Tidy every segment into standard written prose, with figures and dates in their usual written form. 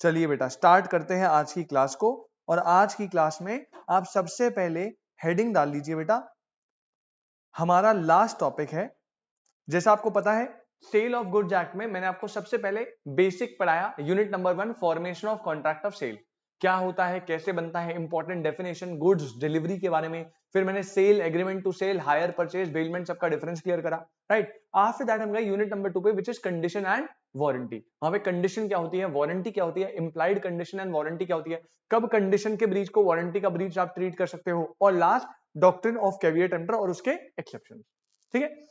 चलिए बेटा स्टार्ट करते हैं आज की क्लास को। और आज की क्लास में आप सबसे पहले हेडिंग डाल लीजिए बेटा। हमारा लास्ट टॉपिक है, जैसा आपको पता है सेल ऑफ गुड्स एक्ट में मैंने आपको सबसे पहले बेसिक पढ़ाया। Unit number 1 formation of contract of sale, क्या होता है, कैसे बनता है, इंपॉर्टेंट डेफिनेशन, गुड्स डिलीवरी के बारे में। फिर मैंने sale, agreement to sale, hire purchase, bailment, सबका डिफरेंस क्लियर करा। राइट, आफ्टर दैट हम गए यूनिट नंबर 2 पे, which is condition and warranty. वहां पे कंडीशन क्या होती है, वारंटी क्या होती है, इंप्लाइड कंडीशन एंड वारंटी क्या होती है, कब कंडीशन के ब्रीच को वारंटी का ब्रीच आप ट्रीट कर सकते हो, और लास्ट डॉक्ट्रिन ऑफ कैविएट एम्पटर और उसके एक्सेप्शन। ठीक है,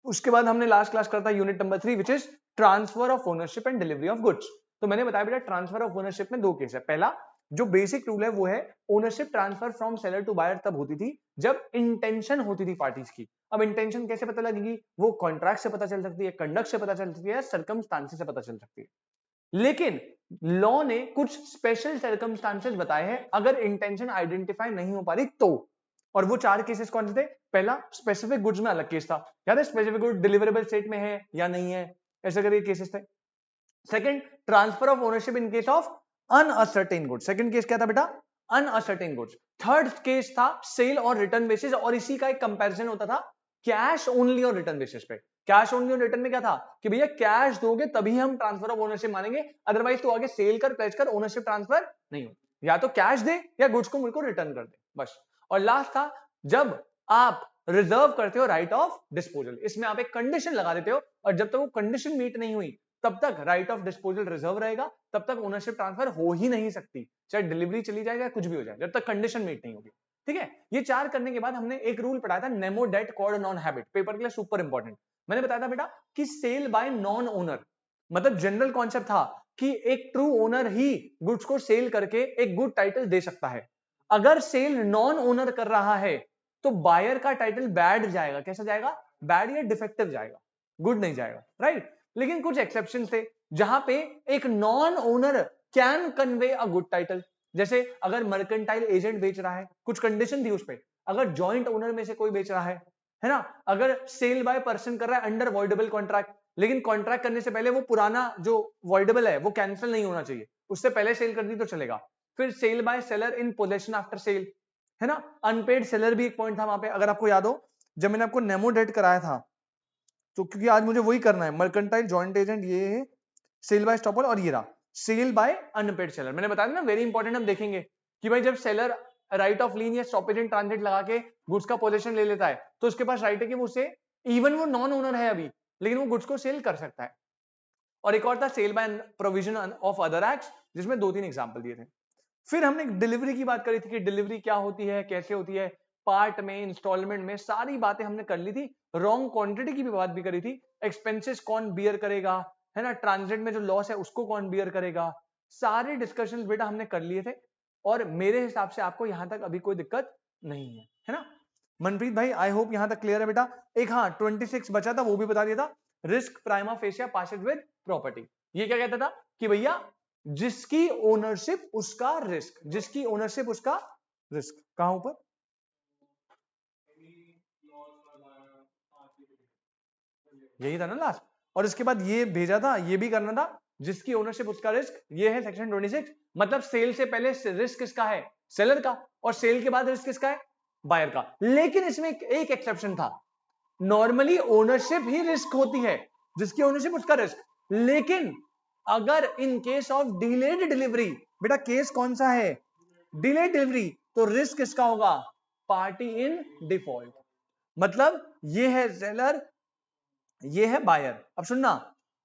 उसके बाद हमने लास्ट क्लास करता है unit number 3 which is transfer of ownership and delivery of goods. तो मैंने बताया बेटा ट्रांसफर ऑफ ओनरशिप में दो केस है। पहला जो बेसिक रूल है वो है ownership transfer from seller to buyer तब होती थी जब इंटेंशन होती थी पार्टीज की। अब इंटेंशन कैसे पता लगेगी, वो कॉन्ट्रैक्ट से पता चल सकती है, कंडक्ट से पता चल सकती है, सर्कमस्टांसेस से पता चल सकती है। लेकिन लॉ ने कुछ स्पेशल सर्कमस्टांसेस बताए हैं अगर इंटेंशन आइडेंटिफाई नहीं हो पा रही तो। और वो चार केसेस कौन से थे, पहला स्पेसिफिक गुड्स में अलग केस था, याद है स्पेसिफिक गुड डिलीवरेबल स्टेट में है या नहीं है, ऐसे करके केसेस थे। Second, transfer of ownership in case of uncertain goods, second case क्या था बेटा, अनअसर्टेन गुड्स। थर्ड केस था सेल और रिटर्न बेसिस, और इसी का एक कंपैरिजन होता था कैश ओनली और रिटर्न बेसिस पे। कैश ओनली और रिटर्न में क्या था कि भैया कैश दोगे तभी हम ट्रांसफर ऑफ ओनरशिप मानेंगे, अदरवाइज तो आगे सेल कर प्लेज कर ओनरशिप ट्रांसफर नहीं हो, या तो कैश दे या गुड्स को मुझको रिटर्न कर दे बस। और लास्ट था जब आप रिजर्व करते हो राइट ऑफ डिस्पोजल, इसमें आप एक कंडीशन लगा देते हो और जब तक वो कंडीशन मीट नहीं हुई तब तक राइट ऑफ डिस्पोजल रिजर्व रहेगा, तब तक ओनरशिप ट्रांसफर हो ही नहीं सकती, चाहे डिलीवरी चली जाए या कुछ भी हो जाए, जब तक कंडीशन मीट नहीं होगी। ठीक है, ये चार करने के बाद हमने एक रूल पढ़ाया था नेमो डेट कॉर्ड नॉन हैबिट, पेपर के लिए सुपर इंपॉर्टेंट। मैंने बताया था बेटा कि सेल बाय नॉन ओनर, मतलब जनरल कॉन्सेप्ट था कि एक ट्रू ओनर ही गुड्स को सेल करके एक गुड टाइटल दे सकता है। अगर सेल नॉन ओनर कर रहा है तो बायर का टाइटल बैड जाएगा, कैसा जाएगा, बैड या डिफेक्टिव जाएगा, गुड नहीं जाएगा। राइट, लेकिन कुछ एक्सेप्शन थे जहां पे एक non owner can convey a good title, जैसे अगर मर्केंटाइल एजेंट बेच रहा है, कुछ कंडीशन थी उस पे, अगर जॉइंट ओनर में से कोई बेच रहा है ना, अगर सेल बाय पर्सन कर रहा है अंडर वॉइडेबल कॉन्ट्रैक्ट, लेकिन कॉन्ट्रैक्ट करने से पहले वो पुराना जो वॉइडेबल है वो कैंसिल नहीं होना चाहिए, उससे पहले सेल कर दी तो चलेगा। फिर sale by seller in possession after sale, है ना, अनपेड सेलर भी एक पॉइंट था वहां पे, अगर आपको याद हो जब मैंने आपको नेमो डेट कराया था, तो क्योंकि आज मुझे वही करना है, मर्केंटाइल जॉइंट एजेंट ये है, सेल बाय स्टॉपल, और ये रहा सेल बाय अनपेड सेलर। मैंने बताया ना वेरी इंपॉर्टेंट, हम देखेंगे कि भाई जब सेलर राइट ऑफ लीन या स्टॉपेज इन ट्रांजिट लगा के गुड्स का पोजीशन ले लेता है तो उसके पास राइट है कि वो उसे, इवन वो नॉन ओनर है अभी, लेकिन वो गुड्स को सेल कर सकता है। और एक और था sale by provision of other acts, जिसमें 2-3 एग्जांपल दिए थे। फिर हमने डिलीवरी की बात करी थी कि डिलीवरी क्या होती है, कैसे होती है, पार्ट में, इंस्टॉलमेंट में, सारी बातें हमने कर ली थी। रॉन्ग क्वांटिटी की भी बात भी करी थी, एक्सपेंसेस कौन बियर करेगा, है ना, ट्रांजिट में जो लॉस है उसको कौन बियर करेगा, सारे डिस्कशंस बेटा हमने कर लिए थे। और मेरे हिसाब से आपको यहां तक अभी कोई दिक्कत नहीं है ना मनप्रीत भाई, आई होप यहां तक क्लियर है बेटा। एक हाँ 26 बचा था, वो भी बता दिया था, risk prima facie passes with property. ये क्या कहता था कि भैया जिसकी ओनरशिप उसका रिस्क, जिसकी ओनरशिप उसका रिस्क, कहां ऊपर, यही था ना लास्ट। और इसके बाद ये भेजा था, ये भी करना था, जिसकी ओनरशिप उसका रिस्क, ये है सेक्शन 26। मतलब सेल से पहले रिस्क किसका है, सेलर का, और सेल के बाद रिस्क किसका है, बायर का। लेकिन इसमें एक एक्सेप्शन था, नॉर्मली ओनरशिप ही रिस्क होती है, जिसकी ओनरशिप उसका रिस्क, लेकिन अगर in case of delayed delivery, बेटा केस कौन सा है, डिलेड डिलीवरी, तो रिस्क किसका होगा, पार्टी इन डिफॉल्ट। मतलब ये है सेलर, ये है बायर। अब सुनना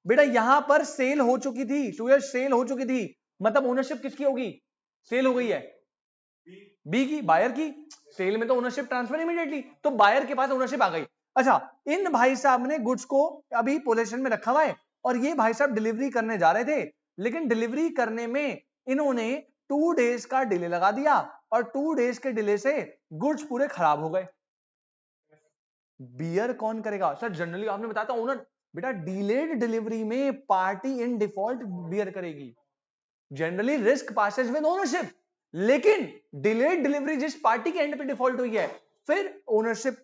बेटा, यहां पर सेल हो चुकी थी, सेल हो चुकी थी, मतलब ओनरशिप किसकी होगी, सेल हो गई है बी की, बायर की। सेल में तो ओनरशिप ट्रांसफर इमीडिएटली, तो बायर के पास ओनरशिप आ गई। अच्छा, इन भाई साहब ने गुड्स को अभी पोजीशन में रखा हुआ है और ये भाई साहब डिलीवरी करने जा रहे थे, लेकिन डिलीवरी करने में इन्होंने 2 डेज का डिले लगा दिया और 2 डेज के डिले से गुड्स पूरे खराब हो गए। बियर कौन करेगा सर, जनरली आपने बताया था ओनर, बेटा डिलेड डिलीवरी में पार्टी इन डिफॉल्ट बियर करेगी, generally risk passes with ownership, लेकिन डिलेड डिलीवरी जिस पार्टी के एंड पे डिफॉल्ट हुई है, फिर ओनरशिप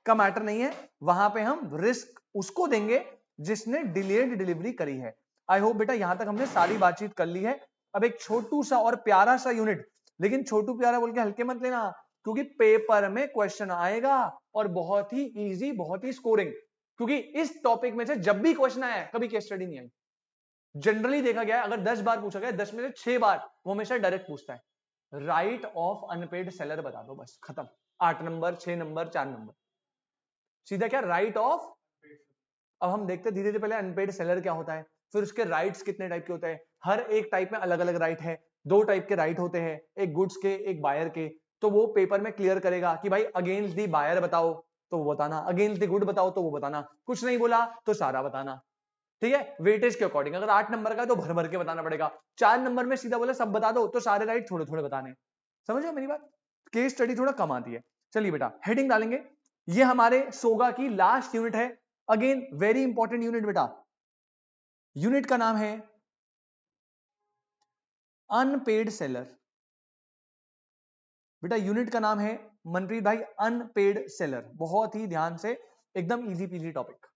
का मैटर नहीं है, वहां पे हम रिस्क उसको देंगे जिसने डिलेड डिलीवरी करी है। आई होप बेटा यहां तक हमने सारी बातचीत कर ली है। अब एक छोटू सा और प्यारा सा यूनिट, लेकिन छोटू प्यारा बोल के हल्के मत लेना, क्योंकि पेपर में क्वेश्चन आएगा और बहुत ही इजी, बहुत ही स्कोरिंग। क्योंकि इस टॉपिक में से जब भी क्वेश्चन आया कभी केस स्टडी नहीं आई। जनरली देखा गया है अगर 10 बार पूछा गया 10 में से 6 बार वो हमेशा डायरेक्ट पूछता है राइट ऑफ अनपेड सेलर बता दो, बस खत्म। 8 नंबर, 6 नंबर, 4 नंबर, सीधा क्या राइट ऑफ। अब हम देखते धीरे धीरे, पहले अनपेड सेलर क्या होता है, फिर उसके राइट्स कितने टाइप के होते हैं, हर एक टाइप में अलग अलग राइट है। 2 टाइप के राइट होते हैं, एक गुड्स के एक बायर के। तो वो पेपर में क्लियर करेगा कि भाई अगेंस्ट दी बायर बताओ तो वो बताना, अगेंस्ट दी गुड बताओ तो वो बताना, कुछ नहीं बोला तो सारा बताना। ठीक है, वेटेज के अकॉर्डिंग, अगर 8 नंबर का है तो भर भर के बताना पड़ेगा। 4 नंबर में सीधा बोला सब बता दो तो सारे राइट थोड़े थोड़े बताने। समझ रहे हो मेरी बात? केस स्टडी थोड़ा कम आती है। चलिए बेटा हेडिंग डालेंगे। ये हमारे सोगा की लास्ट यूनिट है, अगेन वेरी इंपॉर्टेंट यूनिट बेटा। यूनिट का नाम है अनपेड सेलर। बेटा यूनिट का नाम है मनप्रीत भाई अनपेड सेलर। बहुत ही ध्यान से, एकदम इजी पीजी टॉपिक।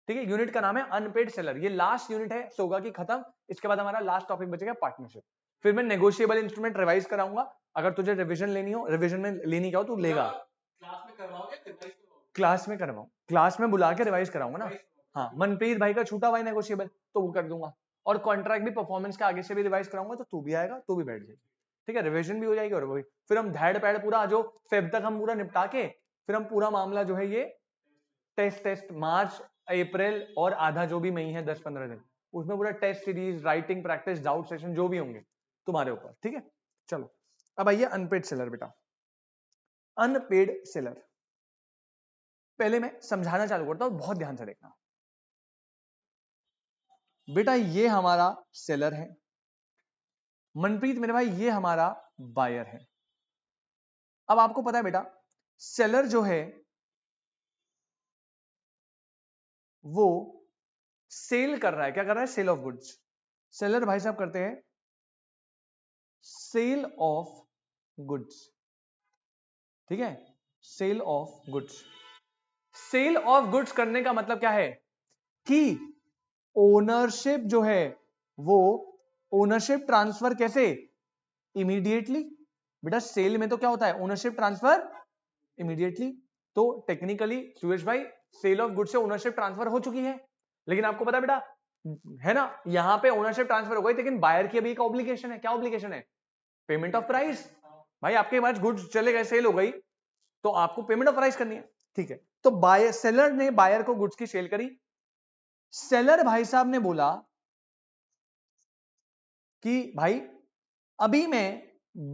ठीक है, यूनिट का नाम है अनपेड सेलर। ये लास्ट यूनिट है सोगा की, खत्म। इसके बाद हमारा लास्ट टॉपिक बचेगा पार्टनरशिप। फिर मैं नेगोशिएबल इंस्ट्रूमेंट रिवाइज कराऊंगा। अगर तुझे रिवीजन लेनी हो, रिवीजन में लेनी क्या हो तू लेगा, क्लास में करवाओगे? क्लास में करवाऊं, क्लास में बुला के रिवाइज कराऊंगा ना। हाँ, मनप्रीत भाई का छूटा हुआ है नेगोशिएबल तो वो कर दूंगा, और कॉन्ट्रैक्ट भी परफॉर्मेंस के आगे से भी रिवाइज कराऊंगा, तो तू भी आएगा, तू भी बैठ जाएगी। ठीक है, रिवीजन भी हो जाएगी और वो भी। फिर हम धैड़ पैड़ पूरा जो फेब तक हम पूरा निपटा के, फिर हम पूरा मामला जो है ये टेस्ट मार्च अप्रैल और आधा जो भी मई है 10-15 दिन, उसमें पूरा test series, writing practice, doubt session जो भी होंगे तुम्हारे ऊपर। ठीक है, चलो अब आइए अनपेड सेलर बेटा। अनपेड सेलर पहले मैं समझाना चालू करता हूं, बहुत ध्यान से देखना बेटा। ये हमारा सेलर है मनप्रीत मेरे भाई, ये हमारा बायर है। अब आपको पता है बेटा सेलर जो है वो सेल कर रहा है, क्या कर रहा है, सेल ऑफ गुड्स। सेलर भाई साहब करते हैं सेल ऑफ गुड्स। ठीक है, sale of goods. Sale of goods करने का मतलब क्या है कि ओनरशिप जो है वो ओनरशिप ट्रांसफर कैसे, इमीडिएटली। बेटा सेल में तो क्या होता है, ओनरशिप ट्रांसफर इमीडिएटली। तो टेक्निकली सुरेश भाई सेल ऑफ गुड्स से ओनरशिप ट्रांसफर हो चुकी है, लेकिन आपको पता है बेटा है ना, यहां पे ओनरशिप ट्रांसफर हो गई, लेकिन बायर की अभी एक ऑब्लिगेशन है। क्या ऑब्लिगेशन है, पेमेंट ऑफ प्राइस। भाई आपके पास गुड्स चले गए, सेल हो गई, तो आपको पेमेंट ऑफ प्राइस करनी है। ठीक है, तो बायर, सेलर ने बायर को गुड्स की सेल करी। सेलर भाई साहब ने बोला कि भाई अभी मैं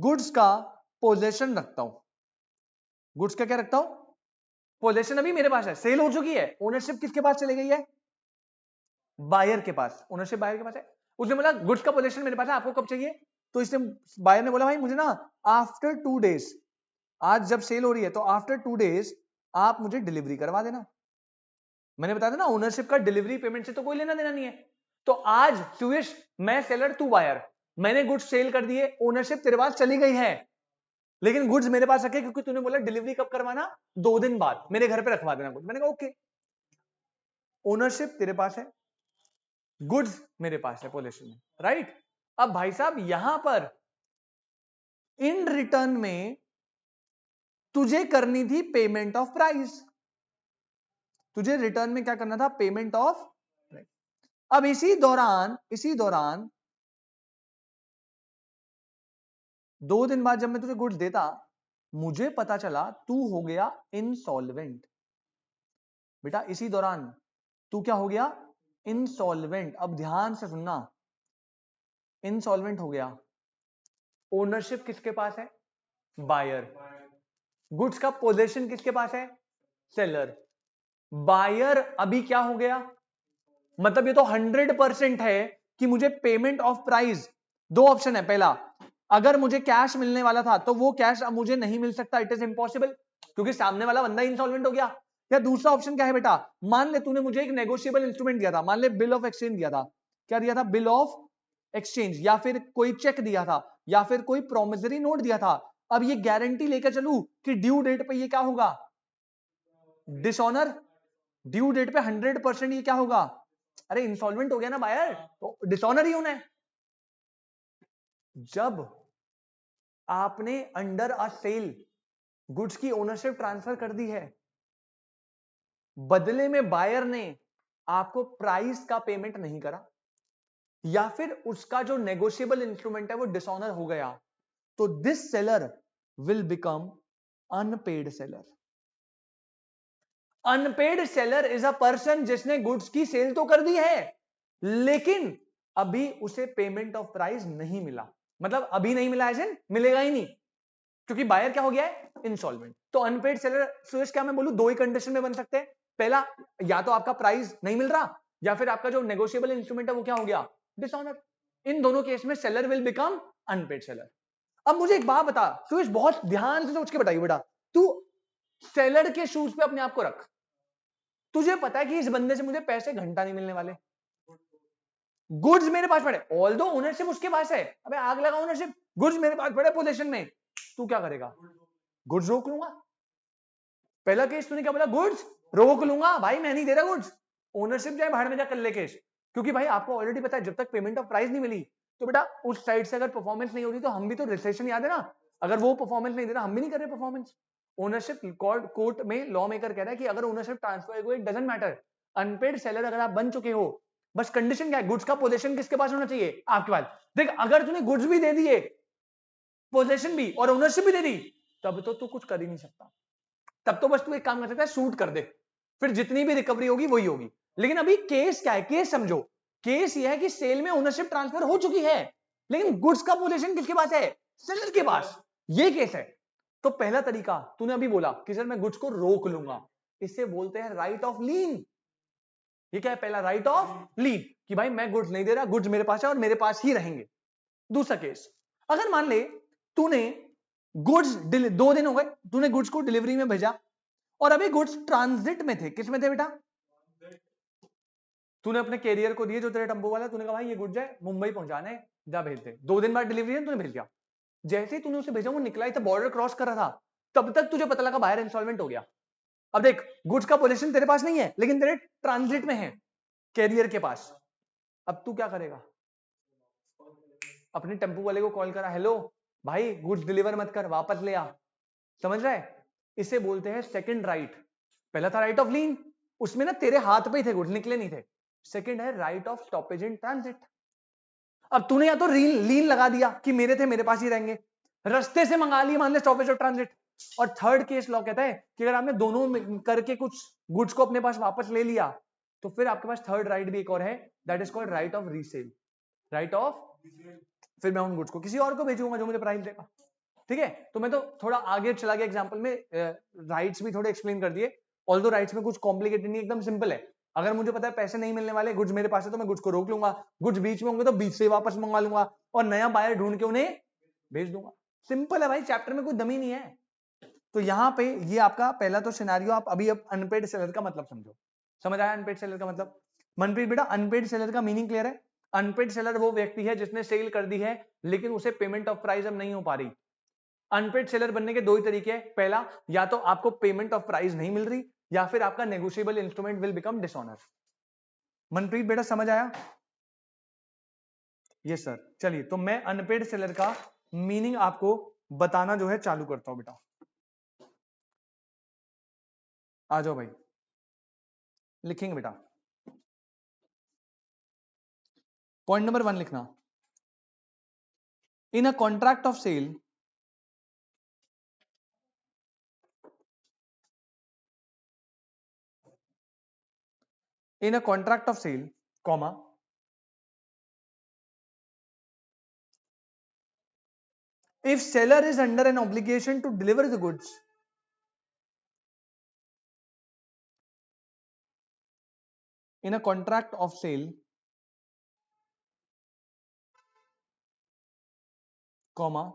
गुड्स का पोजेशन रखता हूं। गुड्स का क्या रखता हूं, पोजेशन अभी मेरे पास है, सेल हो चुकी है, ओनरशिप किसके पास चली गई है, बायर के पास। ओनरशिप बायर के पास है। उसने बोला गुड्स का पोजेशन मेरे पास है, आपको कब चाहिए, तो इसने बायर ने बोला भाई मुझे ना आफ्टर 2 डेज, आज जब सेल हो रही है तो आफ्टर 2 डेज आप मुझे डिलीवरी करवा देना। मैंने बताया था ना ओनरशिप का डिलीवरी पेमेंट से तो कोई लेना देना नहीं है। तो आज सुयश मैं सेलर तू बायर, मैंने गुड्स सेल कर दिए, ओनरशिप तेरे पास चली गई है, लेकिन गुड्स मेरे पास रखे क्योंकि तूने बोला डिलीवरी कब करवाना, 2 दिन बाद मेरे घर पे रखवा देना गुड्स। मैंने कहा ओके, ओनरशिप तेरे पास है, गुड्स मेरे पास है पोजीशन में, राइट। अब भाई साहब यहां पर इन रिटर्न में तुझे करनी थी पेमेंट ऑफ प्राइस, तुझे रिटर्न में क्या करना था, पेमेंट ऑफ प्राइस। अब इसी दौरान 2 दिन बाद जब मैं तुझे गुड्स देता, मुझे पता चला तू हो गया इंसॉल्वेंट। बेटा इसी दौरान तू क्या हो गया, इंसॉल्वेंट। अब ध्यान से सुनना, इंसॉल्वेंट हो गया, ओनरशिप किसके पास है, बायर। गुड्स का पोजीशन किसके पास है, सेलर। बायर अभी क्या हो गया, मतलब ये तो 100% है कि मुझे पेमेंट ऑफ प्राइस, 2 ऑप्शन है, पहला अगर मुझे कैश मिलने वाला था तो वो कैश अब मुझे नहीं मिल सकता, इट इज इम्पॉसिबल, क्योंकि सामने वाला बंदा इंसॉल्वेंट हो गया। या दूसरा ऑप्शन क्या है बेटा, मान ले तूने मुझे एक नेगोशिएबल इंस्ट्रूमेंट दिया था, मान ले बिल ऑफ एक्सचेंज दिया था, क्या दिया था, बिल ऑफ एक्सचेंज, या फिर कोई चेक दिया था, या फिर कोई प्रोमिसरी नोट दिया था। अब ये गारंटी लेकर चलूं कि ड्यू डेट पे ये क्या होगा, डिसऑनर, ड्यू डेट पे 100% ये क्या होगा, अरे इंसॉल्वेंट हो गया ना बायर, तो डिसऑनर ही होना है। जब आपने अंडर अ सेल गुड्स की ओनरशिप ट्रांसफर कर दी है, बदले में बायर ने आपको प्राइस का पेमेंट नहीं करा, या फिर उसका जो नेगोशिएबल इंस्ट्रूमेंट है वो डिसऑनर हो गया, तो this seller will become unpaid seller. Unpaid seller is a person जिसने गुड्स की सेल तो कर दी है, लेकिन अभी उसे पेमेंट ऑफ प्राइस नहीं मिला। मतलब अभी नहीं मिला एज इन मिलेगा ही नहीं, क्योंकि बायर क्या हो गया है, इंसॉल्वेंट। तो अनपेड सेलर सुरेश क्या मैं बोलूं, दो ही कंडीशन में बन सकते हैं। पहला, या तो आपका प्राइस नहीं मिल रहा, या फिर आपका जो नेगोशिएबल इंस्ट्रूमेंट है वो क्या हो गया, डिसऑनर। इन दोनों केस में seller will become unpaid seller. अब मुझे एक बात बता सुरेश, बहुत ध्यान से सोच के बताइए बेटा, तू सेलर के शूज पे अपने आप को रख। तुझे पता है कि इस बंदे से मुझे पैसे घंटा नहीं मिलने वाले, गुड्स मेरे पास पड़े, ऑल्दो ओनरशिप उसके पास है, अबे आग लगा ओनरशिप, गुड्स मेरे पास पड़े पोजीशन में, तू क्या करेगा, गुड्स रोक लूंगा। पहला केस तूने क्या बोला, गुड्स रोक लूंगा, भाई मैं नहीं दे रहा गुड्स, ओनरशिप जाए बाहर में जा कर ले केस। क्योंकि भाई आपको ऑलरेडी पता है जब तक पेमेंट ऑफ प्राइस नहीं मिली, तो बेटा उस साइड से अगर परफॉर्मेंस नहीं हो रही, तो हम भी तो रिसेशन, याद है ना, अगर वो परफॉर्मेंस नहीं दे रहा, हम भी नहीं कर रहे परफॉर्मेंस। ओनरशिप कोर्ट में लॉ मेकर कह रहा है कि अगर ओनरशिप ट्रांसफर हो, it doesn't matter, unpaid seller अगर आप बन चुके हो, बस कंडीशन क्या है, गुड्स का पोजीशन किसके पास होना चाहिए, आपके पास। देख अगर तूने गुड्स भी दे दिए, पोजीशन भी और ओनरशिप भी दे दी, तब तो तू कुछ कर ही नहीं सकता, तब तो बस तू एक काम कर सकता है, शूट कर दे, फिर जितनी भी रिकवरी होगी वही होगी। लेकिन अभी केस क्या है, केस समझो, केस ये है कि सेल में ओनरशिप ट्रांसफर हो चुकी है, लेकिन गुड्स का पोजीशन किसके पास है, सेलर के पास, ये केस है। तो पहला तरीका तूने अभी बोला कि सर मैं गुड्स को रोक लूंगा, इसे बोलते हैं राइट ऑफ लीन। ये क्या है, पहला राइट ऑफ लीन, कि भाई मैं गुड्स नहीं दे रहा, गुड्स मेरे पास है और मेरे पास ही रहेंगे। दूसरा केस, अगर मान ले तूने गुड्स 2 दिन हो गए, तूने गुड्स को डिलीवरी में भेजा, और अभी गुड्स ट्रांजिट में थे, किस में थे बेटा, तूने अपने कैरियर को दिए जो तेरे टेम्पो वाला, तूने कहा भाई ये गुड्स है मुंबई पहुंचाने, जा भेज दे, 2 दिन बाद डिलीवरी है, तूने भेज दिया। जैसे ही तूने उसे भेजा, वो निकला ही था, बॉर्डर क्रॉस कर रहा था, तब तक तुझे पता लगा बाहर इंस्टॉलमेंट हो गया। अब देख गुड्स का पोजीशन तेरे पास नहीं है, लेकिन तेरे ट्रांजिट में है, कैरियर के पास। अब तू क्या करेगा, अपने टेम्पो वाले को कॉल करा, हेलो भाई गुड्स डिलीवर मत कर, वापस ले आ। समझ रहा है, इसे बोलते हैं सेकंड राइट। पहला था राइट ऑफ लीन, उसमें ना तेरे हाथ पे ही थे गुड्स, निकले नहीं थे। सेकंड है right of stoppage in transit. अब तूने या तो लीन लगा दिया कि मेरे थे मेरे पास ही रहेंगे, रास्ते से मंगा लिया मान ले स्टॉपेज ऑफ ट्रांजिट। और थर्ड केस लॉ कहता है कि अगर आपने दोनों करके कुछ गुड्स को अपने पास वापस ले लिया, तो फिर आपके पास थर्ड राइट भी एक और है, that is called right of resale. Right of, फिर मैं उन गुड्स को किसी और को भेजूंगा जो मुझे प्राइस देगा। ठीक है, तो मैं तो थोड़ा आगे चला गया एग्जांपल में, राइट्स भी थोड़े एक्सप्लेन कर दिए। ऑल्दो राइट्स में कुछ कॉम्प्लिकेटेड नहीं, एकदम सिंपल है। अगर मुझे पता है पैसे नहीं मिलने वाले, गुड्स मेरे पास है, तो मैं गुड्स को रोक लूंगा, गुड्स बीच में होंगे तो बीच से वापस मंगवा लूंगा, और नया बायर ढूंढ के उन्हें भेज दूंगा। सिंपल है भाई, चैप्टर में कोई दमी नहीं है। तो यहाँ पे ये आपका पहला तो सिनेरियो, आप अभी अब अनपेड सेलर का मतलब समझो। समझ आया अनपेड सेलर का मतलब, मनप्रीत बेटा अनपेड सेलर का मीनिंग क्लियर है। अनपेड सेलर वो व्यक्ति है जिसने सेल कर दी है, लेकिन उसे पेमेंट ऑफ प्राइस अब नहीं हो पा रही। अनपेड सेलर बनने के दो ही तरीके हैं, पहला या तो आपको पेमेंट ऑफ प्राइस नहीं मिल रही, या फिर आपका negotiable instrument will become dishonour. Manpreet बेटा समझ आया, यस सर। चलिए तो मैं अनपेड सेलर का मीनिंग आपको बताना जो है चालू करता हूं बेटा। आ जाओ भाई, लिखेंगे बेटा। पॉइंट नंबर 1 लिखना, in a contract of sale, in a contract of sale, comma, if seller is under an obligation to deliver the goods, in a contract of sale, comma,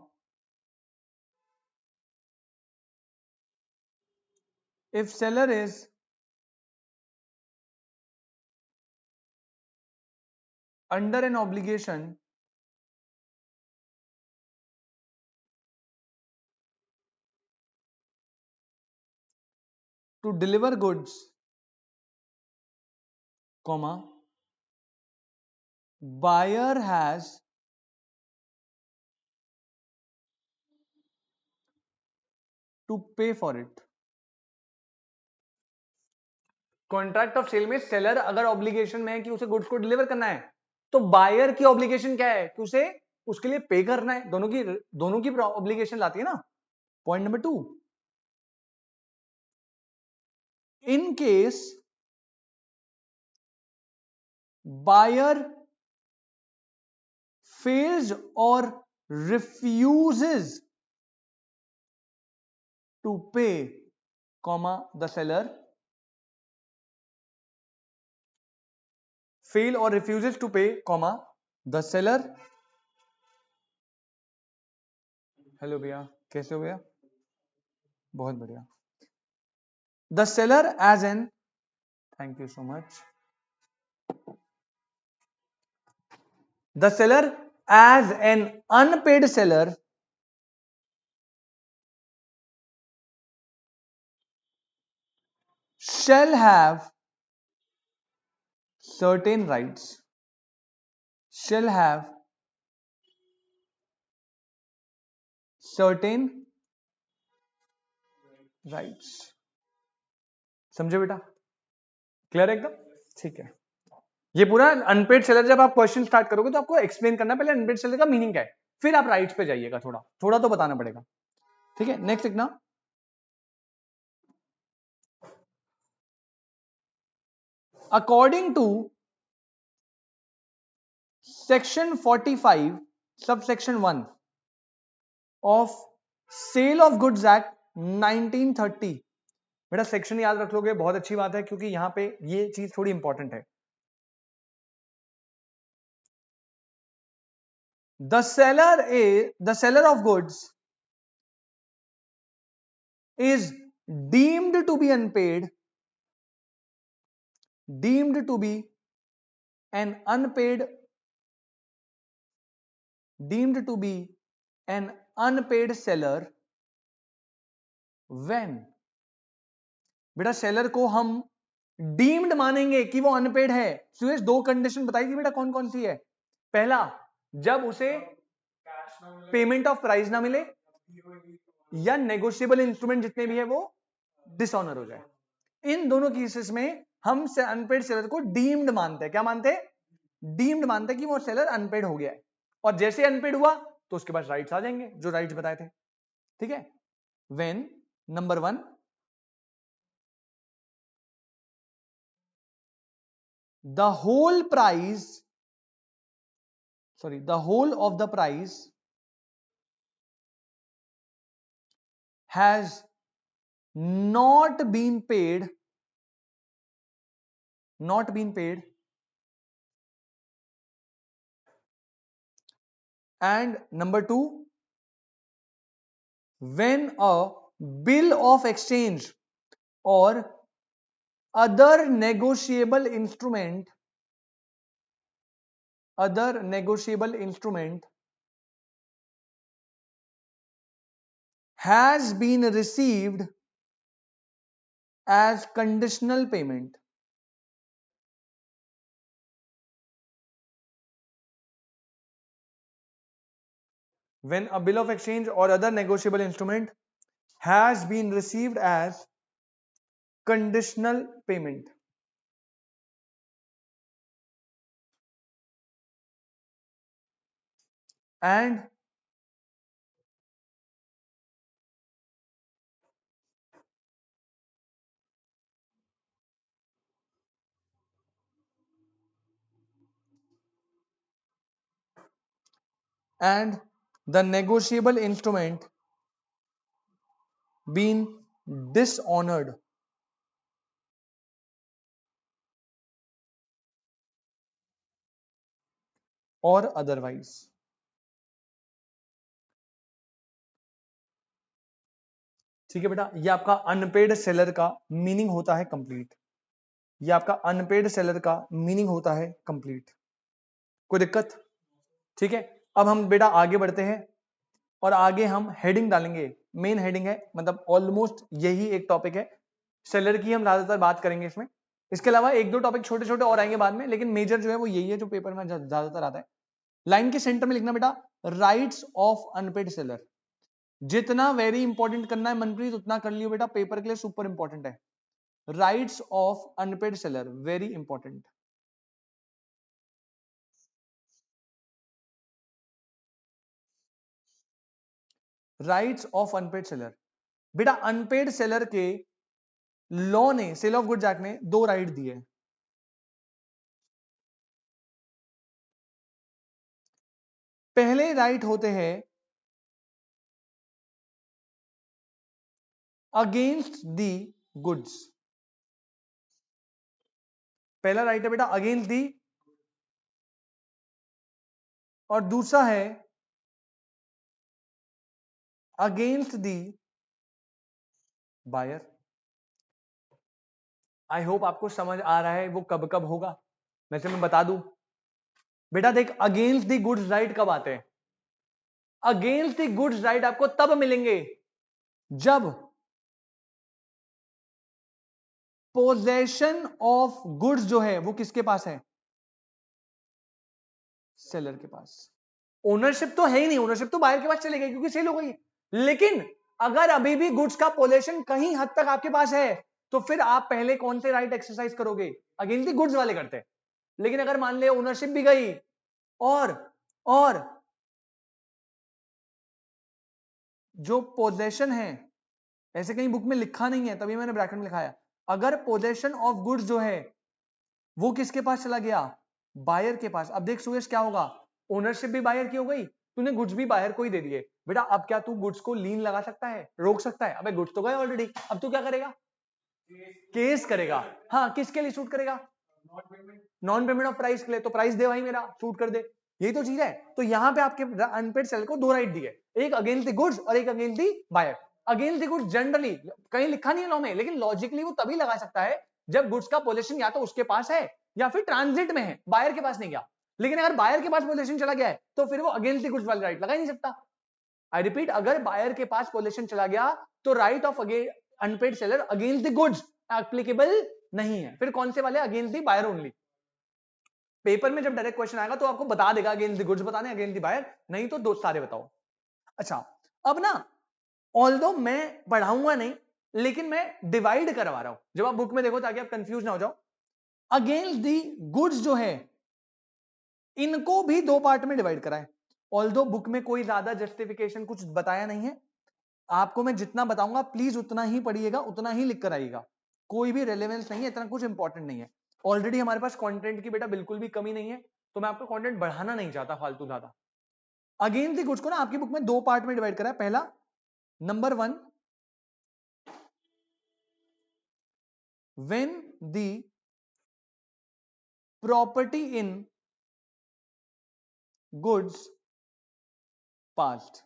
if seller is under an obligation to deliver goods, comma, buyer has to pay for it. Contract of sale में seller अगर obligation में है कि उसे goods को deliver करना है, तो बायर की ऑब्लिगेशन क्या है कि उसे उसके लिए पे करना है. दोनों की ऑब्लिगेशन लाती है ना. Point number 2, in case buyer fails or refuses to pay, the seller fail or refuses to pay, the seller. Hello भैया, कैसे हो भैया? बहुत बढ़िया. The seller as an, thank you so much. The seller as an unpaid seller shall have certain rights. Shall have certain rights. समझे बेटा? Clear है एकदम? ठीक है. ये पूरा अनपेड सेलर, जब आप क्वेश्चन स्टार्ट करोगे तो आपको एक्सप्लेन करना पहले अनपेड सेलर का मीनिंग क्या है, फिर आप राइट्स पे जाइएगा. थोड़ा तो बताना पड़ेगा. ठीक है, नेक्स्ट लिखना. According to section 45 subsection 1 of sale of goods act 1930. बेटा सेक्शन याद रख लोगे, बहुत अच्छी बात है, क्योंकि यहां पे ये चीज थोड़ी इंपॉर्टेंट है. The seller of goods is deemed to be unpaid, deemed to be an unpaid, deemed to be an unpaid seller when, बेटा सेलर को हम डीम्ड मानेंगे कि वो अनपेड है. सुरेश, 2 कंडीशन बताई थी बेटा, कौन कौन सी है? पहला, जब उसे पेमेंट ऑफ प्राइस ना मिले या नेगोशिएबल इंस्ट्रूमेंट जितने भी है वो डिसऑनर हो जाए. इन दोनों केसेस में हम अनपेड सेलर को डीम्ड मानते हैं. क्या मानते हैं? डीम्ड मानते हैं कि वो सेलर अनपेड हो गया है. और जैसे अनपेड हुआ तो उसके पास राइट्स आ जाएंगे, जो राइट्स बताए थे. ठीक है. When number 1, the whole price, the whole of the price has not been paid, and number 2, when a bill of exchange or other negotiable instrument has been received as conditional payment. When a bill of exchange or other negotiable instrument has been received as conditional payment. And the negotiable instrument been dishonored or otherwise. ठीक है बेटा, ये आपका unpaid seller का meaning होता है complete. ये आपका अनपेड सेलर का मीनिंग होता है कंप्लीट. कोई दिक्कत? ठीक है. अब हम बेटा आगे बढ़ते हैं और आगे हम हेडिंग डालेंगे. मेन हेडिंग है, मतलब ऑलमोस्ट यही एक टॉपिक है. सेलर की हम ज्यादातर बात करेंगे इसमें. इसके अलावा एक दो टॉपिक छोटे छोटे और आएंगे बाद में, लेकिन मेजर जो है वो यही है जो पेपर में ज्यादातर आता है। लाइन के सेंटर में लिखना बेटा राइट्स ऑफ अनपेड सेलर। जितना वेरी इंपॉर्टेंट करना है मनप्रीत उतना कर लियो बेटा, पेपर के लिए सुपर इंपॉर्टेंट है। Rights of unpaid seller very important. Rights of unpaid seller बेटा, अनपेड सेलर के लॉ ने, सेल ऑफ गुड्स एक्ट ने दो राइट दिए। पहले राइट होते हैं अगेंस्ट दी गुड्स। पहला राइट है बेटा अगेंस्ट दी, और दूसरा है against the buyer. I hope आपको समझ आ रहा है वो कब कब होगा। वैसे मैं बता दूं बेटा, देख अगेंस्ट दी गुड्स राइट कब आते हैं? अगेंस्ट दी गुड्स राइट आपको तब मिलेंगे जब पोजेशन ऑफ गुड्स जो है वो किसके पास है? सेलर के पास। ओनरशिप तो है ही नहीं, ओनरशिप तो बायर के पास चले गई क्योंकि सेल हो गई। लेकिन अगर अभी भी गुड्स का पोजेशन कहीं हद तक आपके पास है तो फिर आप पहले कौन से राइट एक्सरसाइज करोगे? अगेंस्ट दी गुड्स वाले करते हैं। लेकिन अगर मान ले ओनरशिप भी गई और जो पोजेशन है, ऐसे कहीं बुक में लिखा नहीं है तभी मैंने ब्रैकेट में लिखा है, अगर पोजेशन ऑफ गुड्स जो है वो किसके पास चला गया? बायर के पास। अब देख सुयश क्या होगा, ओनरशिप भी बायर की हो गई, तूने गुड्स भी बायर को ही दे दिए। बेटा अब क्या तू गुड्स को लीन लगा सकता है, रोक सकता है? अबे गुड्स तो गए ऑलरेडी, अब तू क्या करेगा? केस करेगा। हाँ, किसके लिए शूट करेगा? नॉन पेमेंट ऑफ प्राइस के लिए। तो प्राइस दे भाई, मेरा शूट कर दे, यही तो चीज है। तो यहां पे आपके अनपेड सेल को दो राइट दिए, एक अगेंस्ट द गुड्स और एक against the buyer. Against the goods generally कहीं लिखा नहीं है लॉ में, लेकिन लॉजिकली वो तभी लगा सकता है जब गुड्स का पोजीशन या तो उसके पास है या फिर ट्रांजिट में है, बायर के पास नहीं गया। लेकिन अगर बायर के पास पोजीशन चला गया है तो फिर वो अगेंस्ट द गुड्स वाला राइट लगा ही नहीं सकता। आई रिपीट, अगर बायर के पास पोजीशन चला गया तो right of unpaid seller against the goods applicable नहीं है। फिर कौन से वाले? Against the buyer only. Paper में जब डायरेक्ट क्वेश्चन आएगा तो आपको बता देगा अगेंस्ट द गुड्स बताने, अगेंस्ट द बायर नहीं, तो दो सारे बताओ। अच्छा, अब ना ऑल्दो मैं पढ़ाऊंगा नहीं, लेकिन मैं डिवाइड करवा रहा हूं, जब आप बुक में देखो ताकि आप कंफ्यूज ना हो जाओ। अगेंस्ट दी गुड्स जो है इनको भी दो पार्ट में डिवाइड करा है। ऑल्दो बुक में कोई ज्यादा जस्टिफिकेशन कुछ बताया नहीं है, आपको मैं जितना बताऊंगा प्लीज उतना ही पढ़िएगा, उतना ही लिख कर आइएगा। कोई भी रेलेवेंस नहीं है, इतना कुछ इंपॉर्टेंट नहीं है। ऑलरेडी हमारे पास कंटेंट की बेटा बिल्कुल भी कमी नहीं है, तो मैं आपको कंटेंट बढ़ाना नहीं चाहता फालतू ज्यादा। अगेंस्ट दी गुड्स को ना आपकी बुक में दो पार्ट में डिवाइड करा है। पहला, number 1, when the property in goods passed,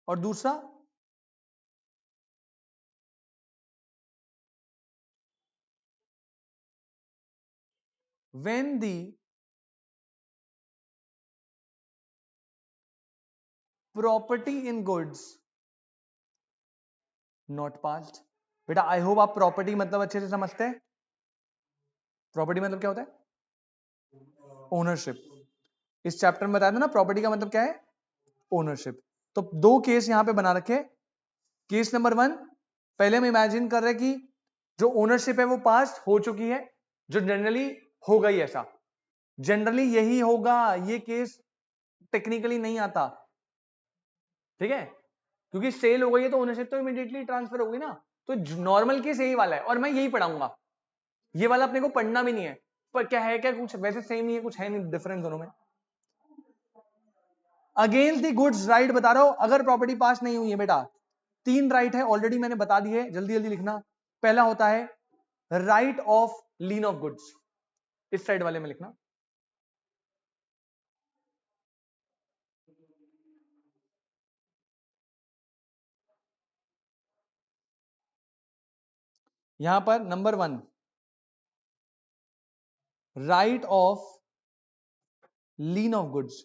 और दूसरा when the property in goods not passed। बेटा आई होप आप प्रॉपर्टी मतलब अच्छे से समझते हैं। प्रॉपर्टी मतलब क्या होता है? ओनरशिप। इस चैप्टर में बताया था ना प्रॉपर्टी का मतलब क्या है? ओनरशिप। तो दो केस यहां पे बना रखे। केस नंबर 1, पहले हम इमेजिन कर रहे हैं कि जो ओनरशिप है वो पास हो चुकी है, जो जनरली हो गई ऐसा, जनरली यही होगा, ये केस टेक्निकली नहीं आता, ठीक है? क्योंकि सेल हो गई है तो ओनरशिप तो इमीडिएटली ट्रांसफर होगी ना। तो नॉर्मल केस यही वाला है और मैं यही पढ़ाऊंगा, ये वाला अपने को पढ़ना भी नहीं है। पर क्या है, क्या कुछ वैसे सेम ही है, कुछ है नहीं डिफरेंस दोनों में। अगेंस्ट द गुड्स राइट बता रहा हूं, अगर प्रॉपर्टी पास नहीं हुई है बेटा, 3 राइट है, ऑलरेडी मैंने बता दी है, जल्दी जल्दी लिखना। पहला होता है right of lean of goods, इस साइड वाले में लिखना। यहां पर number 1, right of lean of goods.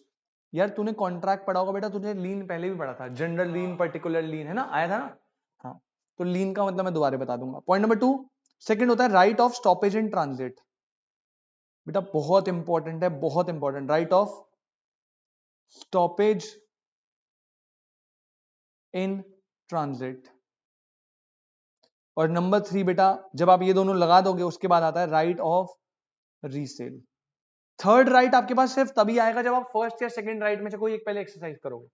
यार तूने कॉन्ट्रैक्ट पढ़ा होगा बेटा, तूने लीन पहले भी पढ़ा था, जनरल लीन, पर्टिकुलर लीन, है ना, आया था ना? हाँ, तो लीन का मतलब मैं दोबारा बता दूंगा। पॉइंट नंबर 2, सेकंड होता है right of stoppage in transit. बेटा बहुत इंपॉर्टेंट है, बहुत important, right of stoppage in transit. और नंबर 3 बेटा जब आप ये दोनों लगा दोगे उसके बाद आता है right of resale. Third right आपके पास सिर्फ तभी आएगा जब आप फर्स्ट या सेकंड राइट में से कोई एक पहले एक्सरसाइज करोगे,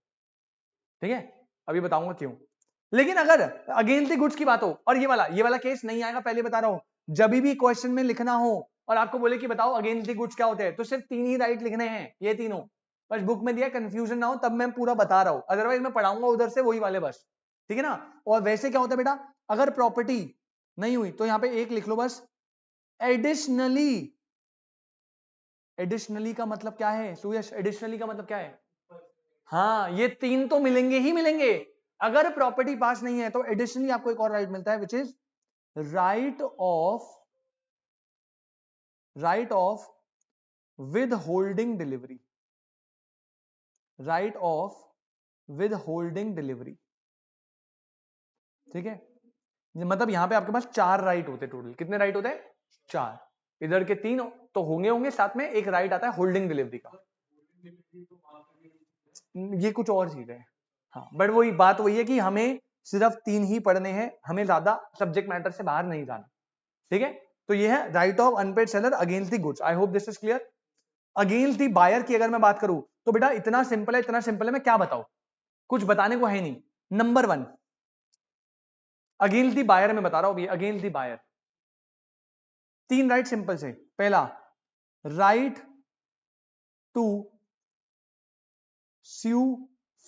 ठीक है? अभी बताऊंगा क्यों। लेकिन अगर अगेंस्ट द गुड्स की बात हो और ये वाला केस नहीं आएगा, पहले बता रहा हूं। जब भी क्वेश्चन में लिखना हो और आपको बोले कि बताओ अगेंस्ट द गुड्स क्या होते हैं, तो सिर्फ 3 ही राइट लिखने हैं, ये तीनों बस। बुक में दिया, कंफ्यूजन ना हो तब मैं पूरा बता रहा हूं, अदरवाइज मैं पढ़ाऊंगा उधर से वही वाले बस, ठीक है ना? और वैसे क्या होता है बेटा, अगर प्रॉपर्टी नहीं हुई तो यहां पे एक लिख लो बस, एडिशनली। एडिशनली का मतलब क्या है सुयश? एडिशनली का मतलब क्या है? हाँ, ये 3 तो मिलेंगे ही मिलेंगे। अगर प्रॉपर्टी पास नहीं है तो एडिशनली आपको एक और राइट मिलता है, which is right of with holding delivery. Right of with holding delivery, ठीक है? मतलब यहां पे आपके पास 4 राइट होते टोटल। कितने राइट होते हैं? 4। इधर के 3 तो होंगे, साथ में एक राइट आता है होल्डिंग डिलीवरी का। ये कुछ और चीज है, हाँ, बट वही बात वही है कि हमें सिर्फ 3 ही पढ़ने हैं, हमें ज्यादा सब्जेक्ट मैटर से बाहर नहीं जाना, ठीक है? तो ये है right of unpaid seller against the goods. I hope this is clear. Against the buyer की अगर मैं बात करूं तो बेटा इतना सिंपल है, इतना सिंपल है, मैं क्या बताऊं, कुछ बताने को है नहीं। नंबर 1 अगेंस्ट द बायर में बता रहा हूं अभी, against the buyer 3 right simple से। पहला, right to sue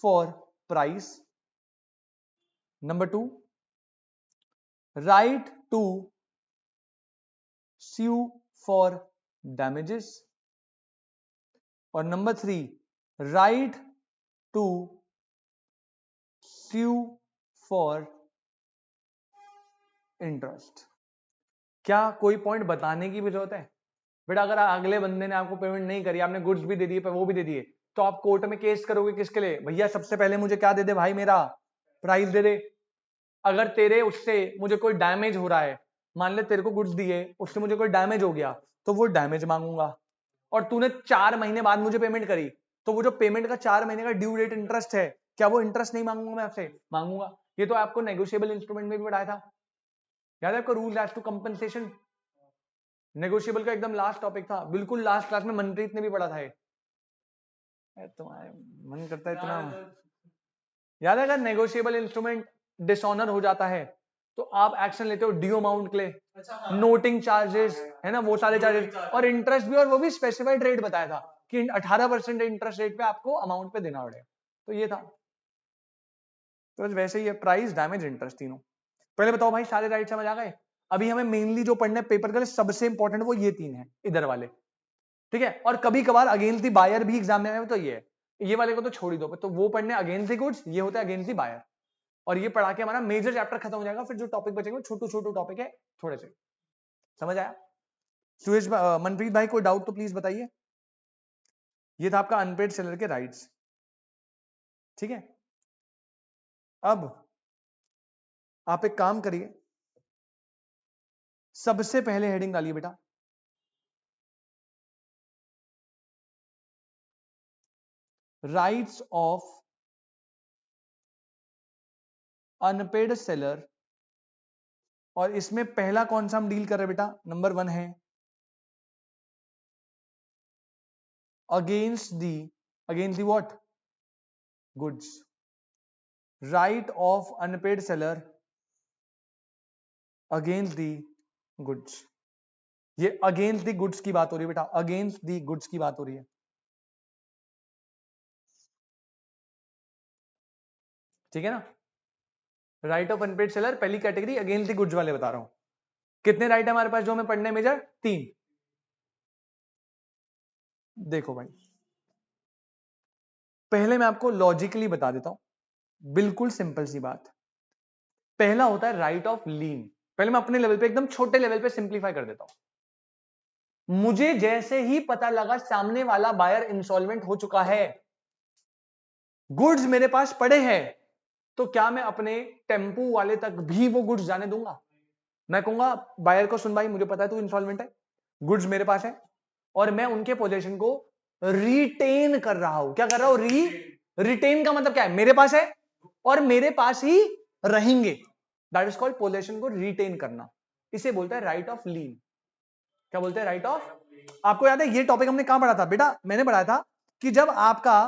for price. Number 2, right to sue for damages. और number 3, right to sue for interest. क्या कोई पॉइंट बताने की भी जरूरत है? बेटा अगर अगले बंदे ने आपको पेमेंट नहीं करी, आपने गुड्स भी दे दिए, वो भी दे दिए, तो आप कोर्ट में केस करोगे किसके लिए? भैया सबसे पहले मुझे क्या दे दे भाई, मेरा प्राइस दे दे। अगर तेरे उससे मुझे कोई डैमेज हो रहा है, मान ले तेरे को गुड्स दिए, उससे मुझे कोई डैमेज हो गया, तो वो डैमेज मांगूंगा। और तूने 4 महीने बाद मुझे पेमेंट करी, तो वो जो पेमेंट का 4 महीने का ड्यू डेट इंटरेस्ट है, क्या वो इंटरेस्ट नहीं मांगूंगा मैं आपसे? मांगूंगा। ये तो आपको नेगोशिएबल इंस्ट्रूमेंट में भी पढ़ाया था, याद है आपको? Rule as to compensation, negotiable का एकदम लास्ट टॉपिक था, बिल्कुल लास्ट क्लास में मनप्रीत ने भी पढ़ा था ये। तुम्हारे मन करता है इतना याद है। अगर नेगोशिएबल इंस्ट्रूमेंट डिसऑनर हो जाता है तो आप एक्शन लेते हो ड्यू अमाउंट के लिए, नोटिंग चार्जेस है ना, वो सारे चार्जेस, और इंटरेस्ट भी, और वो भी स्पेसिफाइड रेट बताया था कि 18% इंटरेस्ट रेट पे आपको अमाउंट पे देना पड़ेगा। तो ये था, तो वैसे ही है, प्राइस, डैमेज, इंटरेस्ट, तीनों। पहले बताओ भाई, सारे राइट समझ आ गए? अभी हमें मेनली जो पढ़ना है पेपर के लिए सबसे इंपॉर्टेंट वो ये 3 है इधर वाले, ठीक है? और कभी कभार अगेंस्ट द बायर भी एग्जाम में आए तो ये है, ये वाले को तो छोड़ ही दो, तो वो पढ़ने अगेंस्ट द गुड्स, ये होता है अगेंस्ट द बायर। और ये पढ़ा के हमारा मेजर चैप्टर खत्म हो जाएगा, फिर जो टॉपिक बचेंगे छोटू छोटू टॉपिक है थोड़े से। समझ आया? सुरेश मनप्रीत भाई कोई डाउट तो प्लीज बताइए। ये था आपका अनपेड सेलर के राइट्स, ठीक है? अब आप एक काम करिए, सबसे पहले हेडिंग डालिए बेटा, राइट्स ऑफ अनपेड सेलर। और इसमें पहला कौन सा हम डील कर रहे हैं बेटा? नंबर 1 है against the what? Goods. Right of unpaid seller against the goods. ये अगेंस्ट दी गुड्स की बात हो रही है बेटा, अगेंस्ट दी गुड्स की बात हो रही है, ठीक है ना? राइट ऑफ अनपेड सेलर पहली कैटेगरी, अगेंस्ट दी गुड्स वाले बता रहा हूं। कितने राइट है हमारे पास जो हमें पढ़ने में? मेजर 3। देखो भाई, पहले मैं आपको लॉजिकली बता देता हूं, बिल्कुल सिंपल सी बात। पहला होता है राइट ऑफ लीन। पहले मैं अपने लेवल पे, एकदम छोटे लेवल पे सिंप्लीफाई कर देता हूं। मुझे जैसे ही पता लगा सामने वाला बायर इंसॉल्वेंट हो चुका है, गुड्स मेरे पास पड़े हैं, तो क्या मैं अपने टेम्पू वाले तक भी वो गुड्स जाने दूंगा? मैं कहूंगा बायर को, सुन भाई मुझे पता है तू इंस्टॉलमेंट है, गुड्स मेरे पास है और मैं उनके पोजीशन को रिटेन कर रहा हूं। क्या कर रहा हूं? रिटेन का मतलब क्या है? मेरे पास है और मेरे पास ही रहेंगे। दैट इज कॉल्ड पोजीशन को रिटेन करना। इसे बोलते हैं राइट ऑफ लीन। क्या बोलते हैं? Right of. आपको याद है ये टॉपिक हमने कहां पढ़ा था बेटा? मैंने पढ़ाया था कि जब आपका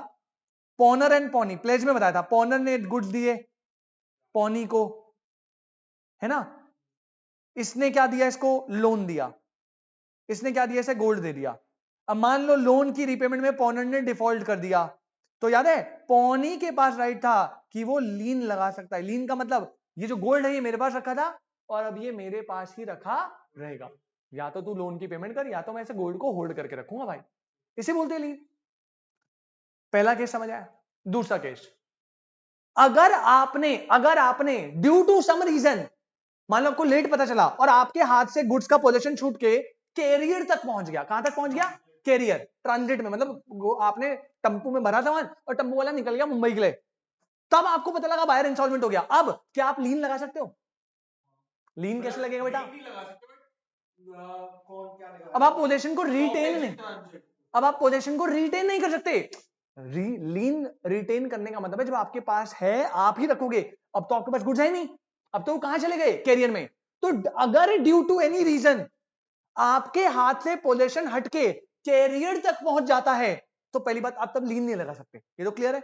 पॉनर एंड पॉनी, प्लेज में बताया था, पॉनर ने गुड्स दिए पॉनी को, है ना, इसने क्या दिया? इसको लोन दिया। इसने क्या दिया? इसे गोल्ड दे दिया। अब मान लो लोन की रिपेमेंट में पॉनर ने डिफॉल्ट कर दिया, तो याद है पॉनी के पास राइट था कि वो लीन लगा सकता है। लीन का मतलब ये जो गोल्ड है ये मेरे पास रखा था और अब ये मेरे पास ही रखा रहेगा। या तो तू लोन की पेमेंट कर या तो मैं इसे गोल्ड को होल्ड करके रखूंगा भाई। इसे बोलते हैं लीन। पहला केस समझ आया? दूसरा केस, अगर आपने ड्यू टू सम रीजन, मान लो आपको लेट पता चला और आपके हाथ से गुड्स का पोजीशन छूट के कैरियर तक पहुंच गया। कहां तक पहुंच गया? कैरियर, ट्रांजिट में, मतलब आपने टम्पू में भरा सामान और टम्पू वाला निकल गया मुंबई के लिए, तब आपको पता लगा बायर इंस्टॉलमेंट हो गया। अब क्या आप लीन लगा सकते हो? लीन कैसे लगेगा बेटा? अब आप पोजीशन को रिटेन नहीं, अब आप पोजीशन को रिटेन नहीं कर सकते। लीन रिटेन करने का मतलब है जब आपके पास है आप ही रखोगे। अब तो आपके पास गुड्स है नहीं, अब तो कहां चले गए? कैरियर में। तो अगर ड्यू टू एनी रीजन आपके हाथ से पोजीशन हटके कैरियर तक पहुंच जाता है तो पहली बात आप तब लीन नहीं लगा सकते। ये तो क्लियर है?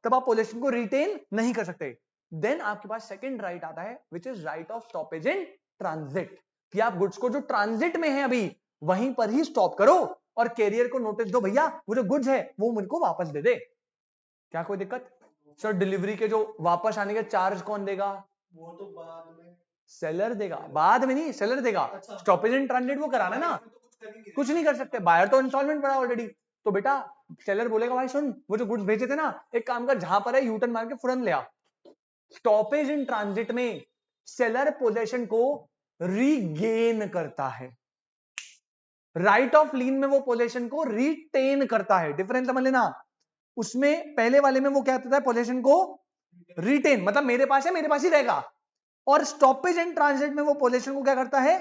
तब आप पोजीशन को रिटेन नहीं कर सकते। देन आपके पास सेकंड राइट आता है which is right of stoppage in transit, कि आप गुड्स को जो ट्रांजिट में है अभी वहीं पर ही स्टॉप करो और कैरियर को नोटिस दो, भैया वो जो गुड्स है वो मुझको वापस दे दे। क्या कोई दिक्कत? सर डिलीवरी के जो वापस आने के चार्ज कौन देगा? वो तो बाद में सेलर देगा। बाद में नहीं, सेलर देगा। स्टॉपेज इन ट्रांजिट वो कराना ना, कुछ नहीं कर सकते, बायर तो इंस्टॉलमेंट पड़ा ऑलरेडी। तो बेटा सेलर बोलेगा भाई सुन वो जो गुड्स भेजे थे ना, एक काम कर जहां पर है यूटर्न मार के फौरन ले आ। स्टॉपेज इन ट्रांजिट में सेलर पोजीशन को रीगेन करता है, राइट ऑफ लीन में वो पोजीशन को रिटेन करता है। डिफरेंस समझ लेना। उसमें पहले वाले में वो क्या कहता है? पोजीशन को रिटेन, मतलब मेरे पास है मेरे पास ही रहेगा। और स्टॉपेज एंड ट्रांजिट में वो पोजीशन को क्या करता है?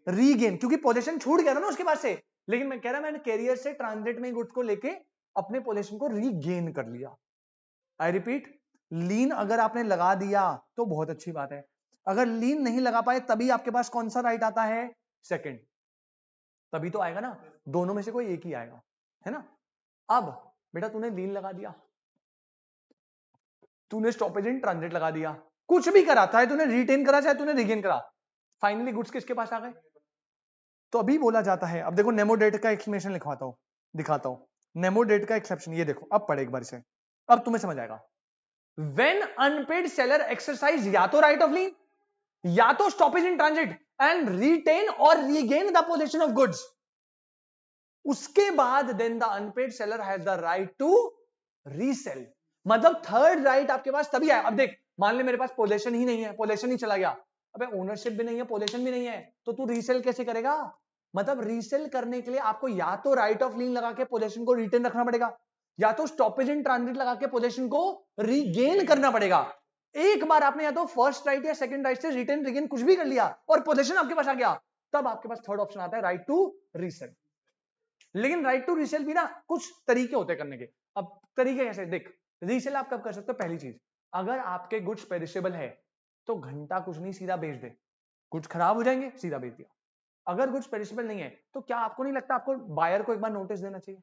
रीगेन, क्योंकि पोजीशन छूट गया था ना उसके पास से। लेकिन मैं कह रहा मैंने कैरियर से ट्रांजिट में गुड्स को लेके अपने पोजीशन को रीगेन कर लिया। आई रिपीट, लीन अगर आपने लगा दिया तो बहुत अच्छी बात है, अगर लीन नहीं लगा पाए तभी आपके पास कौन सा राइट आता है? सेकंड। तभी तो आएगा ना, दोनों में से कोई एक ही आएगा, है ना। अब बेटा तूने लीन लगा दिया, तूने स्टॉपेज इन ट्रांजिट लगा दिया, कुछ भी करा, चाहे तूने रिटेन करा चाहे तूने रिगेन करा, फाइनली गुड्स किसके पास आ गए? तो अभी बोला जाता है, अब देखो नेमो डेट का एक्सप्लेनेशन लिखवाता हूं, दिखाता हूं नेमो डेट का एक्सेप्शन। ये देखो अब पढ़े एक बार से, अब तुम्हें समझ आएगा। व्हेन अनपेड सेलर एक्सरसाइज या तो राइट ऑफ लीन या तो stoppage in transit and retain और regain the position of goods, उसके बाद then the unpaid seller has the right to resell. मतलब थर्ड राइट आपके पास तभी आया। अब देख मान ले मेरे पास पोजीशन ही नहीं है, पोजीशन ही चला गया, अबे ओनरशिप भी नहीं है पोजीशन भी नहीं है, तो तू रीसेल कैसे करेगा? मतलब रीसेल करने के लिए आपको या तो राइट ऑफ लीन लगा के पोजीशन को रिटेन रखना पड़ेगा या तो स्टॉपेज इन ट्रांजिट लगा के पोजीशन को रीगेन करना पड़ेगा। एक बार आपने या तो फर्स्ट राइट या सेकंड राइट से रिटेन रिगेन कुछ भी कर लिया और पोजीशन आपके पास आ गया, तब आपके पास थर्ड ऑप्शन आता है राइट टू रीसेल। लेकिन राइट टू रीसेल भी ना कुछ तरीके होते करने के। अब तरीके कैसे? देख रीसेल आप कब कर सकते हो? पहली चीज, अगर आपके गुड्स पेरिशेबल है तो घंटा कुछ नहीं सीधा बेच दे, गुड्स खराब हो जाएंगे सीधा बेच दिया। अगर गुड्स पेरिशेबल नहीं है तो क्या आपको नहीं लगता आपको बायर को एक बार नोटिस देना चाहिए?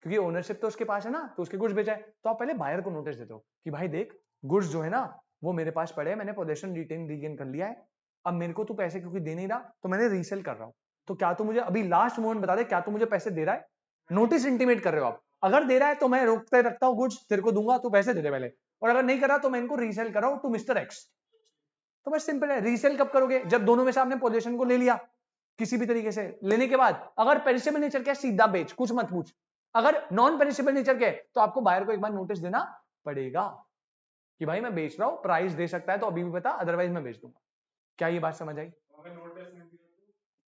क्योंकि ओनरशिप तो उसके पास है ना, तो उसके गुड्स बेचा है, तो आप पहले बायर को नोटिस देते हो कि भाई देख गुड्स जो है ना वो मेरे पास पड़े हैं, मैंने पोजीशन रिटेन रीगेन कर लिया है, अब मेरे को तू पैसे क्योंकि दे नहीं रहा तो मैंने रीसेल कर रहा हूं, तो क्या तू मुझे अभी लास्ट मोमेंट बता दे क्या तू मुझे पैसे दे रहा है? नोटिस इंटीमेट कर रहे हो आप। अगर दे रहा है तो मैं रोकते रखता हूँ गुड्स, तेरे को दूंगा, तू पैसे दे दे पहले, और अगर नहीं कर रहा तो मैं इनको रीसेल कर रहा हूं टू मिस्टर एक्स। तो बस सिंपल है। रीसेल कब करोगे? जब दोनों में से आपने पोजीशन को ले लिया किसी भी तरीके से, लेने के बाद अगर पेरिशेबल नेचर के सीधा बेच, कुछ मत पूछ। अगर नॉन पेरिशेबल नेचर के तो आपको बायर को एक बार नोटिस देना पड़ेगा कि भाई मैं बेच रहा हूं, प्राइस दे सकता है तो अभी भी बता, अदरवाइज मैं बेच दूंगा। क्या ये बात समझ आई?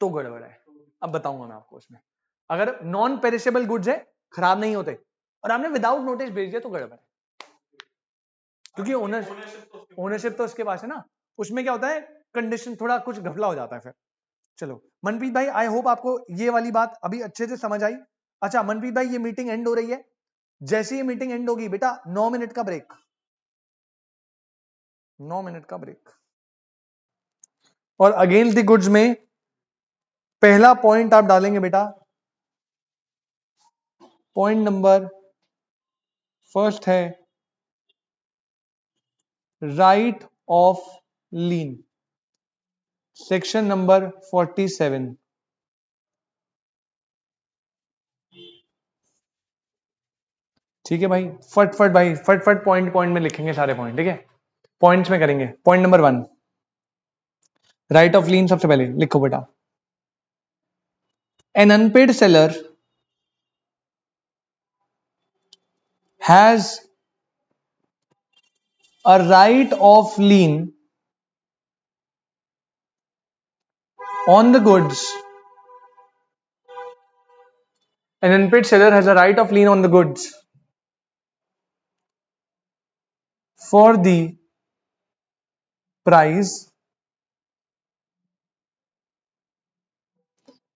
तो गड़बड़ है। अब बताऊंगा मैं आपको उसमें, अगर नॉन पेरिशेबल गुड्स है खराब नहीं होते और आपने विदाउट नोटिस भेज दिया तो गड़बड़ है, क्योंकि ओनरशिप तो उसके पास है ना। उसमें क्या होता है कंडीशन थोड़ा कुछ घपला हो जाता है फिर। चलो मनप्रीत भाई, आई होप आपको ये वाली बात अभी अच्छे से समझ आई। अच्छा मनप्रीत भाई, ये मीटिंग एंड हो रही है, जैसे ये मीटिंग एंड होगी बेटा 9 मिनट का ब्रेक, 9 मिनट का ब्रेक। और अगेंस्ट द गुड्स में पहला पॉइंट आप डालेंगे बेटा, पॉइंट नंबर फर्स्ट है right of lean, section number 47। ठीक है भाई, फट भाई, फट पॉइंट पॉइंट में लिखेंगे सारे पॉइंट, ठीक है, पॉइंट्स में करेंगे। Point number 1 right of lien, सबसे पहले लिखो बेटा, an unpaid seller has a right of lien on the goods. An unpaid seller has a right of lien on the goods for the price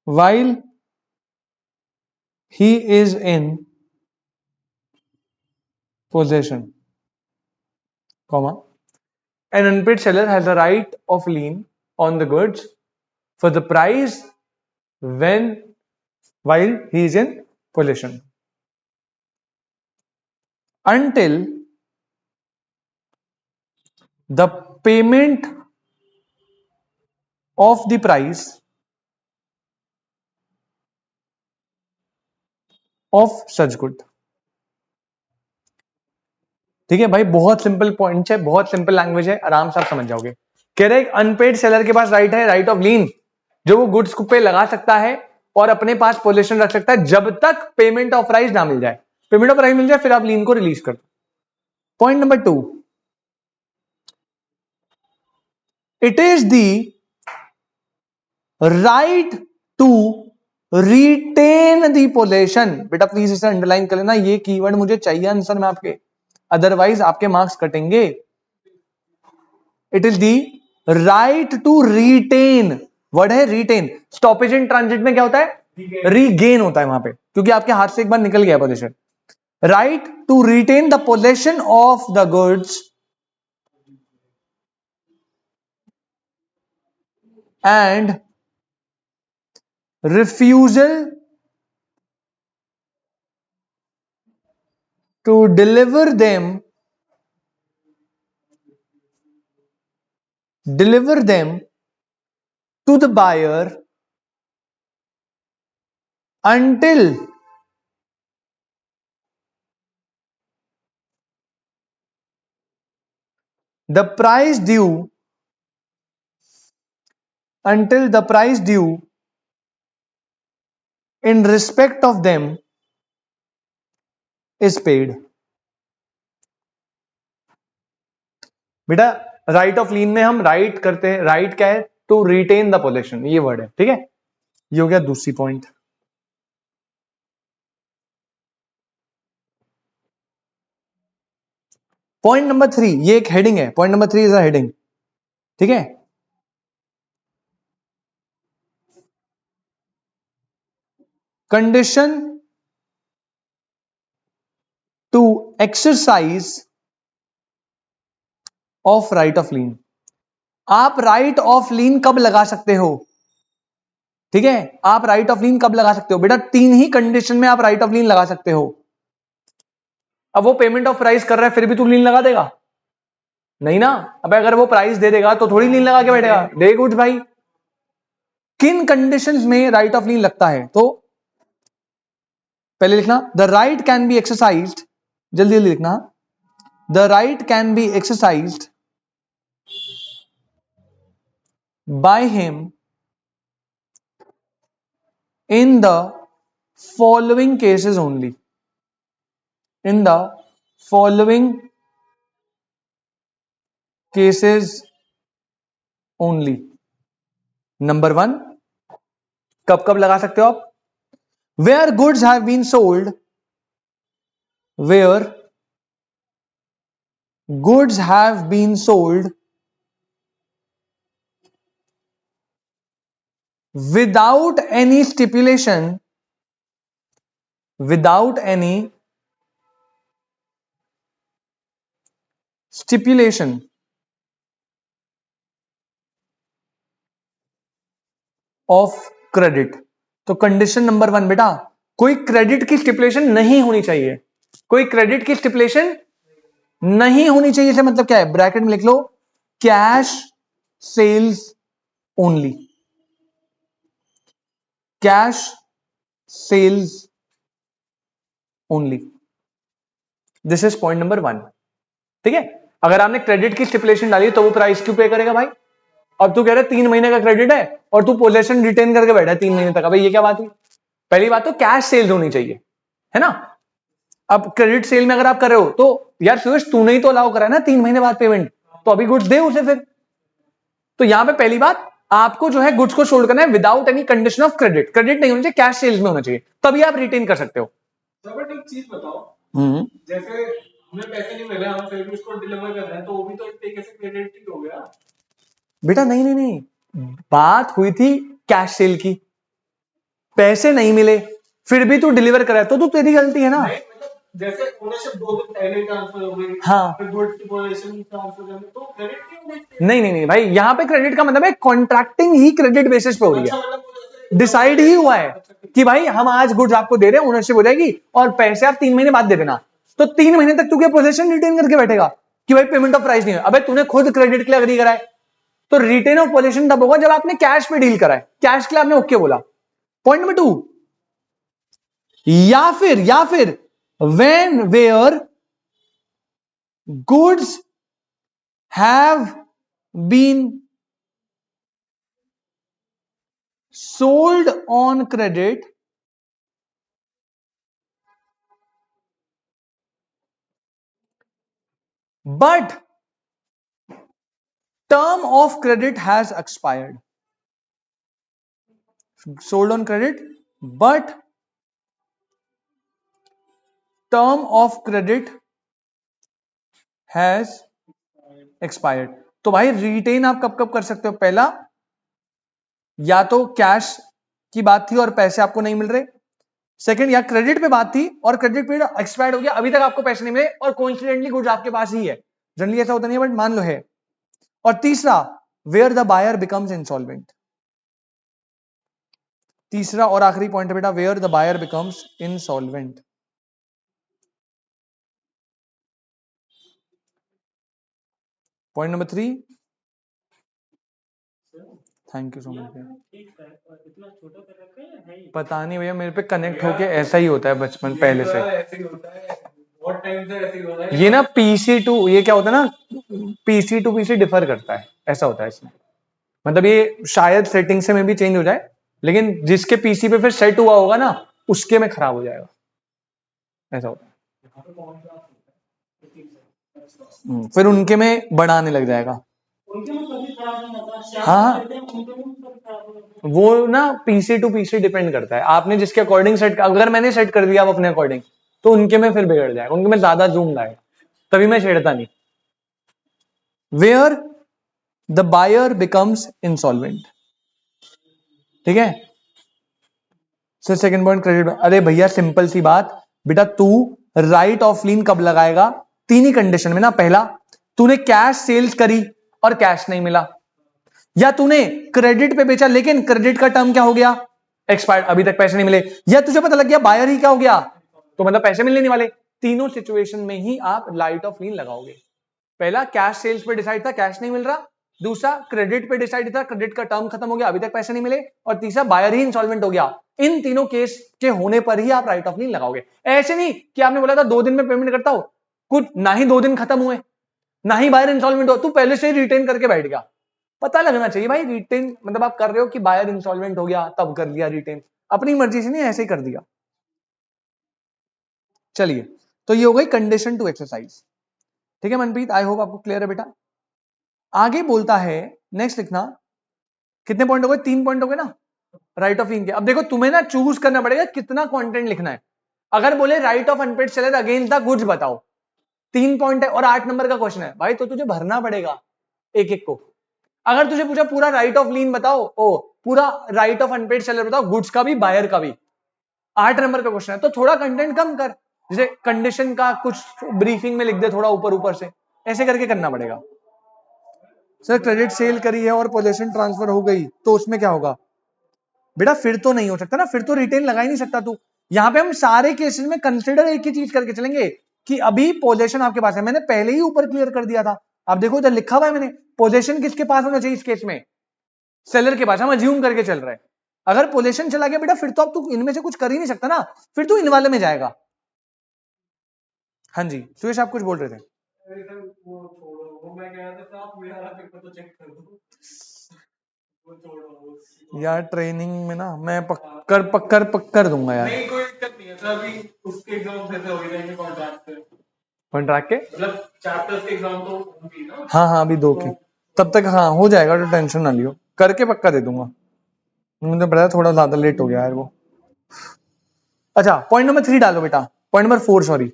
while he is in possession, comma. An unpaid seller has a right of lien on the goods for the price when while he is in possession until the payment of the price of such good. ठीक है भाई, बहुत simple point है, बहुत simple language है, आराम से आप समझ जाओगे। कह रहे अनपेड सेलर के पास राइट है, राइट ऑफ लीन, जो वो गुड्स पे लगा सकता है और अपने पास पोजीशन रख सकता है जब तक पेमेंट ऑफ प्राइस ना मिल जाए। पेमेंट ऑफ प्राइस मिल जाए फिर आप लीन को रिलीज कर दो। Point number 2, it is the right to retain the position. बेटा प्लीज इसे अंडरलाइन कर लेना, ये कीवर्ड मुझे चाहिए आंसर में आपके, अदरवाइज आपके मार्क्स कटेंगे। It is the right to retain, word है रिटेन, स्टॉपेज इन ट्रांजिट में क्या होता है, रीगेन होता है वहां पे, क्योंकि आपके हाथ से एक बार निकल गया position. Right to retain the possession of the goods and refusal to deliver them to the buyer until the price due in respect of them is paid। बेटा राइट ऑफ लीन में हम राइट करते हैं, right क्या है, to retain the possession, ये word है, ठीक है। ये हो गया दूसरी पॉइंट। पॉइंट नंबर 3, ये एक हेडिंग है, point number 3 is a heading, ठीक है। Condition to exercise of right of lien. आप राइट ऑफ लीन कब लगा सकते हो, ठीक है, आप राइट ऑफ लीन कब लगा सकते हो बेटा, 3 ही कंडीशन में आप राइट ऑफ लीन लगा सकते हो। अब वो पेमेंट ऑफ प्राइस कर रहा है फिर भी तू लीन लगा देगा, नहीं ना। अब अगर वो प्राइस दे देगा तो थोड़ी लीन लगा के बैठेगा, दे गुड भाई। किन कंडीशंस में राइट ऑफ लीन लगता है, तो पहले लिखना the right can be exercised, जल्दी जल्दी लिखना, the right can be exercised by him in the following cases only, in the following cases only। Number 1, कब कब लगा सकते हो आप, where goods have been sold, where goods have been sold without any stipulation, without any stipulation of credit. तो condition number 1 बेटा, कोई credit की स्टिपुलेशन नहीं होनी चाहिए, कोई क्रेडिट की स्टिपुलेशन नहीं होनी चाहिए। इसका मतलब क्या है, ब्रैकेट में लिख लो cash sales only, cash sales only. This is point number 1। ठीक है, अगर आपने क्रेडिट की स्टिपुलेशन डाली तो वो प्राइस क्यों पे करेगा भाई। अब तू कह रहा है 3 महीने का क्रेडिट है और तू पोजेशन रिटेन करके बैठा है 3 महीने तक, भाई ये क्या बात हुई। पहली बात तो कैश सेल्स होनी चाहिए, है ना। अब क्रेडिट सेल में अगर आप कर रहे हो तो यार सुरेश तूने ही तो अलाउ करा है ना 3 महीने बाद पेमेंट, तो अभी गुड्स दे उसे फिर। तो यहां पे पहली बात आपको जो है गुड्स को शोल्ड करना है without any condition of credit. Credit नहीं होना चाहिए, कैश सेल्स में होना चाहिए, तभी आप रिटेन कर सकते हो। बट एक चीज बताओ, जैसे हमें पैसे नहीं मिले, हम फिर भी उसको डिलीवर कर रहे हैं, तो वो भी तो एक तरीके से क्रेडिट ही हो गया। बेटा नहीं नहीं नहीं, बात हुई थी कैश सेल की, पैसे नहीं मिले फिर भी तू डिलीवर करा तो तेरी गलती है ना। जैसे ओनरशिप 2 दिन पहले ट्रांसफर हो गई, हाँ, फिर गुड्स की पोजीशन ट्रांसफर करनी, तो क्रेडिट क्यों होगी? नहीं नहीं नहीं भाई, यहां पे क्रेडिट का मतलब है कॉन्ट्रैक्टिंग ही क्रेडिट बेसिस पे हो रही है, डिसाइड ही हुआ है कि भाई हम आज गुड्स आपको दे रहे हैं, ओनरशिप हो जाएगी और पैसे आप 3 महीने बाद दे देना। तो 3 महीने तक तू क्या पोजीशन रिटेन करके बैठेगा कि भाई पेमेंट ऑफ प्राइस नहीं है। अबे तूने खुद क्रेडिट के लिए अग्री करा है, तो रिटेन ऑफ पोजीशन तब होगा जब आपने कैश पे डील करा है, कैश के लिए आपने ओके बोला। पॉइंट नंबर 2, या फिर when where goods have been sold on credit but term of credit has expired, sold on credit but term of credit has expired। तो भाई रिटेन आप कब कब कर सकते हो, पहला या तो कैश की बात थी और पैसे आपको नहीं मिल रहे, सेकंड या क्रेडिट पे बात थी और क्रेडिट पीरियड एक्सपायर्ड हो गया, अभी तक आपको पैसे नहीं मिले और कोइंसिडेंटली गुड्स आपके पास ही है, जनरली ऐसा होता नहीं है बट मान लो है। और तीसरा where the buyer becomes insolvent, तीसरा और आखिरी पॉइंट है बेटा where the buyer becomes insolvent. Point number 3, thank you so much भैया। पता नहीं भैया, मेरे पे कनेक्ट होके ऐसा ही होता है बचपन पहले से, ऐसे ही होता है, बहुत टाइम से ऐसे ही हो रहा है। ये ना PC2, ये क्या होता है ना, PC टू PC डिफर करता है, ऐसा होता है इसमें। मतलब ये शायद सेटिंग से में भी चेंज हो जाए, लेकिन जिसके PC पे फिर सेट हुआ होगा ना उसके में खराब हो जाएगा, ऐसा होता है। फिर उनके में बढ़ाने लग जाएगा। हाँ, वो ना PC टू PC डिपेंड करता है, आपने जिसके अकॉर्डिंग सेट, अगर मैंने सेट कर दिया अपने अकॉर्डिंग तो उनके में फिर बिगड़ जाएगा, उनके में ज्यादा जूम लाएगा, तभी मैं छेड़ता नहीं। Where the buyer becomes insolvent, ठीक है। सर सेकंड पॉइंट क्रेडिट, अरे भैया सिंपल सी बात बेटा, तू राइट ऑफ लीन कब लगाएगा, 3 ही कंडीशन में ना, पहला तूने कैश सेल्स करी और कैश नहीं मिला, या तूने क्रेडिट पे बेचा लेकिन क्रेडिट का टर्म क्या हो गया, एक्सपायर्ड, अभी तक पैसे नहीं मिले, या तुझे पता लग गया बायर ही क्या हो गया, तो मतलब पैसे मिलने नहीं वाले। तीनों सिचुएशन में ही आप लाइट ऑफ लीन लगाओगे। पहला कैश सेल्स पे डिसाइड था, कैश नहीं मिल रहा, दूसरा क्रेडिट पे डिसाइड था, क्रेडिट का टर्म खत्म हो गया, अभी तक पैसे नहीं मिले, और तीसरा बायर ही इंसॉल्वेंट हो गया। इन तीनों केस के होने पर ही आप राइट ऑफ लीन लगाओगे। ऐसे नहीं कि आपने बोला था 2 दिन में पेमेंट करता हूं, कुछ ना ही 2 दिन खत्म हुए ना ही बायर इंसॉल्वेंट हो, तू पहले से ही रिटेन करके बैठ गया। पता लगना चाहिए भाई, रिटेन मतलब आप कर रहे हो कि बायर इंसॉल्वेंट हो गया तब कर लिया रिटेन, अपनी मर्जी से नहीं ऐसे ही कर दिया। चलिए, तो ये हो गई कंडीशन टू एक्सरसाइज, ठीक है मनप्रीत, आई होप आपको क्लियर है बेटा। आगे बोलता है, नेक्स्ट लिखना, कितने पॉइंट हो गए, 3 पॉइंट हो गए ना राइट ऑफ लीन के। अब देखो तुम्हें ना चूज करना पड़ेगा कितना कंटेंट लिखना है। अगर बोले right of unpaid seller against the goods बताओ, 3 पॉइंट है और 8 नंबर का क्वेश्चन है भाई, तो तुझे भरना पड़ेगा एक एक को। अगर तुझे पूछा पूरा राइट ऑफ लीन बताओ, ओ पूरा राइट ऑफ अनपेड सेलर बताओ, गुड्स का भी बायर का भी। 8 नंबर का क्वेश्चन है, तो थोड़ा कंटेंट कम कर, जैसे कंडीशन का कुछ ब्रीफिंग में लिख दे थोड़ा ऊपर ऊपर से, ऐसे करके करना पड़ेगा। सर क्रेडिट सेल करी है और पोजीशन ट्रांसफर हो गई तो उसमें क्या होगा? बेटा फिर तो नहीं हो सकता ना, फिर तो रिटेन लगा ही नहीं सकता तू। यहां पे हम सारे केसेस में कंसिडर एक ही चीज करके चलेंगे कि अभी पोजीशन आपके पास है, मैंने पहले ही ऊपर क्लियर कर दिया था। अब देखो इधर लिखा हुआ है मैंने, पोजीशन किसके पास होना चाहिए इस केस में? सेलर के पास। हम अज्यूम करके चल रहे हैं, अगर पोजीशन चला गया बेटा फिर तो अब तू इनमें से कुछ कर ही नहीं सकता ना, फिर तू इन वाले में जाएगा। हाँ जी सुरेश आप कुछ बोल रहे थे। अरे सर वो छोड़ो, वो मैं कह रहा था साहब मेरा पेपर तो चेक कर दो, वो छोड़ो वो। यार ट्रेनिंग में ना मैं पक्कर दूंगा यार। नहीं कोई दिक्कत नहीं है सर, अभी उसके एग्जाम ऐसे हो गए जाएंगे कॉन्ट्रैक्ट से, कॉन्ट्रैक्ट के मतलब चैप्टर्स के एग्जाम तो होंगे ना। हाँ हाँ अभी 2 के, तब तक हाँ हो जाएगा, तो टेंशन ना लियो, करके पक्का दे दूंगा। मुझे पता है थोड़ा ज्यादा लेट हो गया यार वो। अच्छा पॉइंट नंबर 3 डालो बेटा, point number 4 sorry,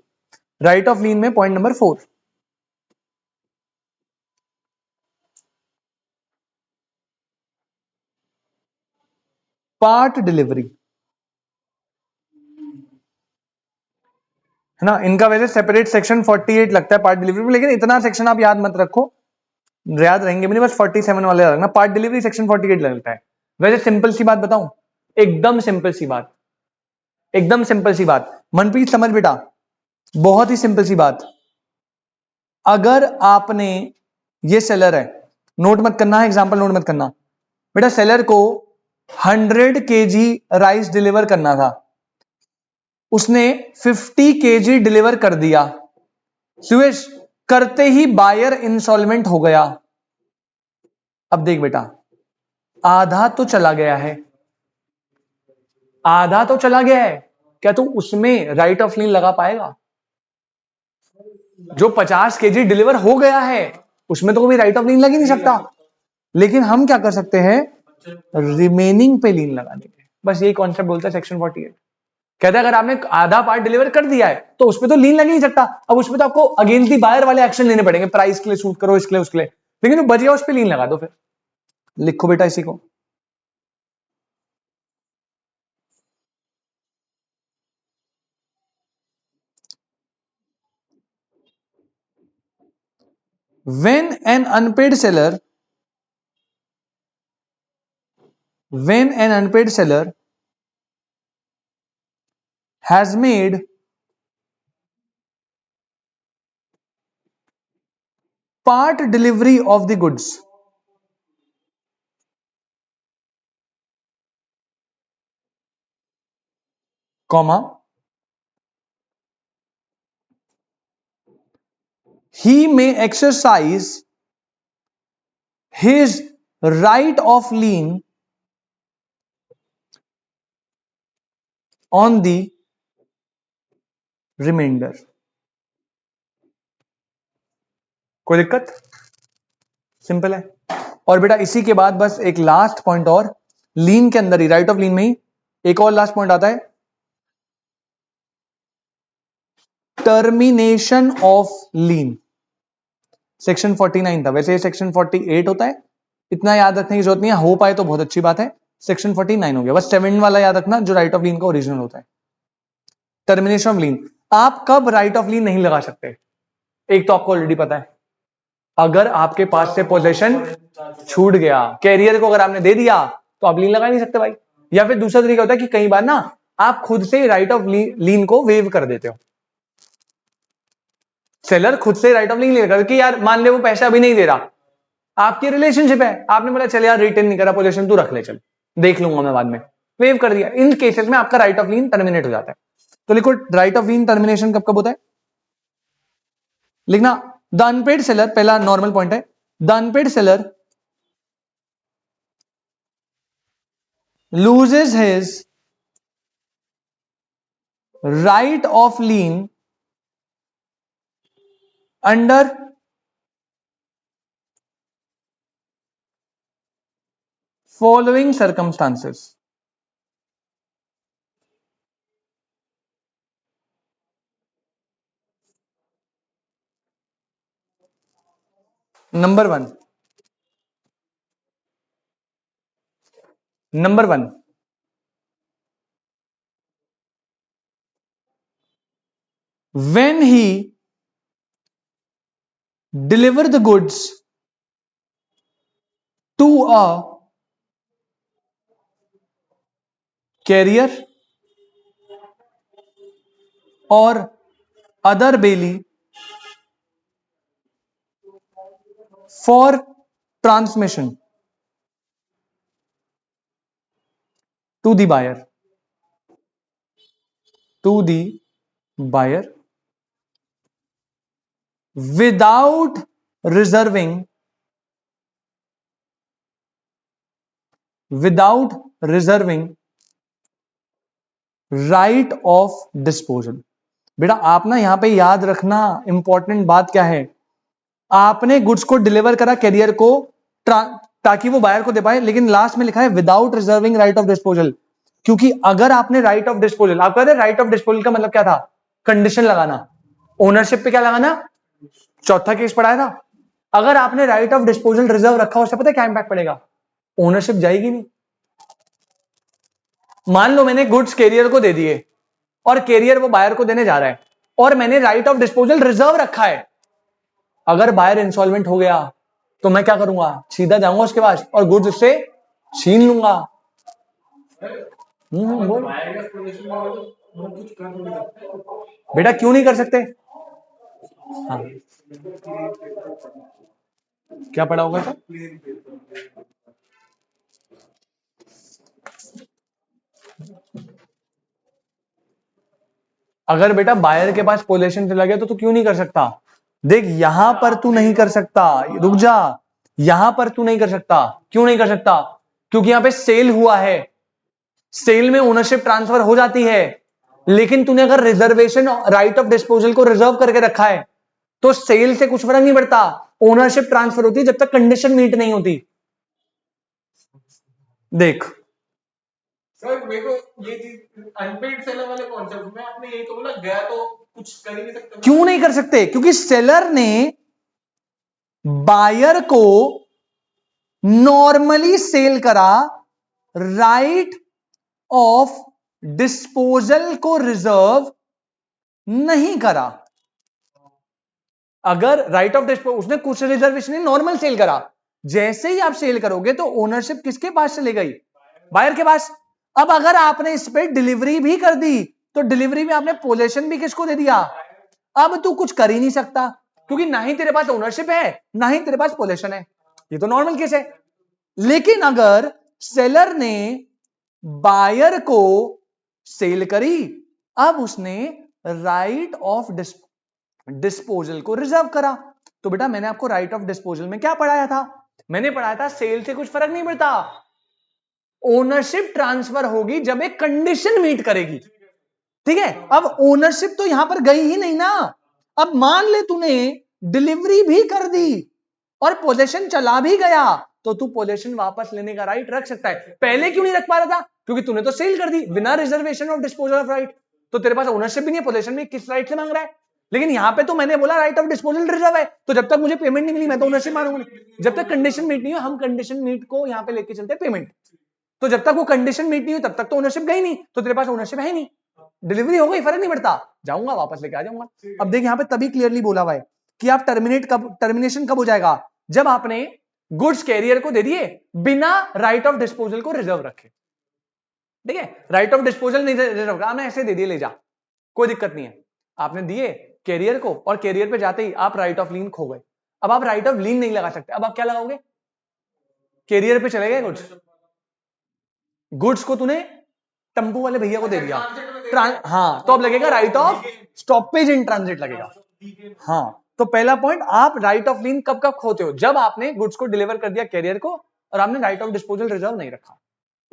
right of lien में पॉइंट नंबर 4, पार्ट डिलीवरी है ना। इनका वैसे सेपरेट सेक्शन 48 लगता है पार्ट डिलीवरी में, लेकिन इतना सेक्शन आप याद मत रखो, याद रहेंगे भी नहीं, बस 47 वाले याद रखना, पार्ट डिलीवरी सेक्शन 48 लगता है। वैसे सिंपल सी बात बताऊं, एकदम सिंपल सी बात, एकदम सिंपल सी बात, मनप्रीत समझ बेटा, बहुत ही सिंपल सी बात। अगर आपने, ये सेलर है, नोट मत करना है, एग्जांपल नोट मत करना बेटा, सेलर को 100 केजी राइस डिलीवर करना था, उसने 50 केजी डिलीवर कर दिया, सुरेश करते ही बायर इंसॉल्वेंट हो गया। अब देख बेटा, आधा तो चला गया है, आधा तो चला गया है, क्या तू उसमें राइट ऑफ लीन लगा पाएगा? जो 50 केजी डिलीवर हो गया है उसमें तो कोई राइट ऑफ लीन लग ही नहीं सकता, लेकिन हम क्या कर सकते हैं, रिमेनिंग पे लीन लगा देंगे। बस यही कॉन्सेप्ट बोलता है सेक्शन 48। कहता है अगर आपने आधा पार्ट डिलीवर कर दिया है तो उसमें तो लीन लग ही नहीं सकता, अब उसमें तो आपको अगेंस्ट दी बायर वाले एक्शन लेने पड़ेंगे, प्राइस के लिए सूट करो, इसके लिए उसके लिए, लेकिन तो बच गया उस पर लीन लगा दो फिर। लिखो बेटा इसी को, when an unpaid seller has made part delivery of the goods, comma, he may exercise his right of lien on the remainder। कोई दिक्कत? सिंपल है। और बेटा इसी के बाद बस एक लास्ट पॉइंट और, लीन के अंदर ही, राइट ऑफ लीन में ही एक और लास्ट पॉइंट आता है, टर्मिनेशन ऑफ लीन। सेक्शन 49 था, वैसे ये सेक्शन 48 होता है, इतना याद रखने की जरूरत नहीं है, हो पाए तो बहुत अच्छी बात है। सेक्शन 49 हो गया, बस 7 वाला याद रखना जो राइट ऑफ लीन का ओरिजिनल होता है, टर्मिनेशन ऑफ लीन। आप कब राइट ऑफ लीन नहीं लगा सकते? एक तो आपको ऑलरेडी पता है, अगर आपके पास से पोजीशन छूट गया, कैरियर को अगर आपने दे दिया तो आप लीन लगा नहीं सकते भाई। या फिर दूसरा तरीका होता है कि कई बार ना आप खुद से राइट ऑफ लीन को वेव कर देते हो, सेलर खुद से राइट ऑफ लीन लेकर कि यार मान ले वो पैसा अभी नहीं दे रहा, आपकी रिलेशनशिप है, आपने बोला चल यार रिटेन नहीं करा पोजीशन, तू रख ले, चल देख लूंगा मैं बाद में, वेव कर दिया, इन केसेस में आपका राइट ऑफ लीन टर्मिनेट हो जाता है। तो लिखो राइट ऑफ लीन टर्मिनेशन कब कब होता है, लिखना, द अनपेड सेलर, पहला नॉर्मल पॉइंट है, the unpaid seller loses his right of lien under following circumstances। नंबर 1, नंबर 1, when he deliver the goods to a carrier or other bailee for transmission to the buyer without reserving right of disposal। बेटा आप ना यहां पे याद रखना, important बात क्या है, आपने गुड्स को डिलीवर करा कैरियर को ताकि वो बायर को दे पाए, लेकिन लास्ट में लिखा है without reserving right of disposal. क्योंकि अगर आपने राइट ऑफ डिस्पोजल, आप कह रहे राइट ऑफ डिस्पोजल का मतलब क्या था, कंडीशन लगाना, ओनरशिप पे क्या लगाना, चौथा केस पढ़ाया था। अगर आपने राइट ऑफ डिस्पोजल रिजर्व रखा, उससे पता है क्या इंपैक्ट पड़ेगा, ओनरशिप जाएगी नहीं। मान लो मैंने गुड्स कैरियर को दे दिए और कैरियर वो बायर को देने जा रहा है और मैंने राइट ऑफ डिस्पोजल रिजर्व रखा है, अगर बायर इंसॉल्वेंट हो गया तो मैं क्या करूंगा, सीधा जाऊंगा उसके पास और गुड्स उससे छीन लूंगा। बोल बेटा क्यों नहीं कर सकते? हाँ क्या पढ़ा होगा सर? अगर बेटा बायर के पास पोजीशन चला गया तो तू क्यों नहीं कर सकता? देख यहां पर तू नहीं कर सकता, रुक जा, यहां पर तू नहीं कर सकता। क्यों नहीं कर सकता? क्योंकि यहां पे सेल हुआ है, सेल में ओनरशिप ट्रांसफर हो जाती है, लेकिन तूने अगर रिजर्वेशन राइट ऑफ डिस्पोजल को रिजर्व करके रखा है तो सेल से कुछ फर्क नहीं पड़ता, ओनरशिप ट्रांसफर होती है जब तक कंडीशन मीट नहीं होती। देख सर मेरे को ये चीज अनपेड सेलर वाले कॉन्सेप्ट में आपने यही तो बोला, गया तो कुछ कर ही नहीं सकते। क्यों नहीं कर सकते? क्योंकि सेलर ने बायर को नॉर्मली सेल करा, राइट ऑफ डिस्पोजल को रिजर्व नहीं करा। अगर राइट ऑफ डिस्पोजल, उसने कुछ रिजर्वेशन नॉर्मल सेल करा, जैसे ही आप सेल करोगे तो ओनरशिप किसके पास चली गई, बायर के पास। अब अगर आपने इस पे डिलीवरी भी कर दी तो डिलीवरी में आपने पोजीशन भी किसको दे दिया, अब तू कुछ कर ही नहीं सकता क्योंकि ना ही तेरे पास ओनरशिप है ना ही तेरे पास पोजीशन है, ये तो नॉर्मल केस है। लेकिन अगर सेलर ने बायर को सेल करी, अब उसने राइट ऑफ डिस्पोजल को रिजर्व करा, तो बेटा मैंने आपको राइट ऑफ डिस्पोजल में क्या पढ़ाया था, मैंने पढ़ाया था सेल से कुछ फर्क नहीं पड़ता, ओनरशिप ट्रांसफर होगी जब एक कंडीशन मीट करेगी। ठीक है, अब ओनरशिप तो यहां पर गई ही नहीं ना। अब मान ले तूने डिलीवरी भी कर दी और पोजीशन चला भी गया तो तू पोजीशन वापस लेने का राइट रख सकता है। पहले क्यों नहीं रख पा रहा था? क्योंकि तूने तो सेल कर दी बिना reservation of disposal of right, तो तेरे पास ओनरशिप भी नहीं है, पोजीशन भी किस राइट से मांग रहा है। लेकिन यहां पे तो मैंने बोला राइट ऑफ डिस्पोजल रिजर्व है, तो जब तक मुझे पेमेंट नहीं मिली मैं तो ओनरशिप मांगूंगा नहीं। जब तक कंडीशन मीट नहीं हो, हम कंडीशन मीट को यहां पे लेके चलते पेमेंट, तो जब तक वो कंडीशन मीट नहीं हो तब तक तो ओनरशिप गई नहीं, तो तेरे पास ओनरशिप है नहीं, डिलीवरी हो गई, फर्क नहीं पड़ता, जाऊंगा वापस लेके आ जाऊंगा। अब देख यहां पे तभी क्लियरली बोला हुआ है कि आप टर्मिनेशन कब हो जाएगा, जब आपने गुड्स कैरियर को दे दिए बिना राइट ऑफ डिस्पोजल को रिजर्व रखे। ठीक है, राइट ऑफ डिस्पोजल नहीं रिजर्व रखा, आपने ऐसे दे दिए, ले जा, कोई दिक्कत नहीं है, आपने दिए कैरियर को और कैरियर पे जाते ही आप राइट ऑफ लीन खो गए। अब आप राइट ऑफ लीन नहीं लगा सकते, अब आप क्या लगाओगे, कैरियर पे चले गए गुड्स को तूने टंपू वाले भैया को दे दिया, हाँ तो अब लगेगा right of stoppage in transit लगेगा। हाँ तो पहला पॉइंट, आप राइट ऑफ लीन कब कब खोते हो, जब आपने गुड्स को डिलीवर कर दिया कैरियर को और आपने राइट ऑफ डिस्पोजल रिजर्व नहीं रखा,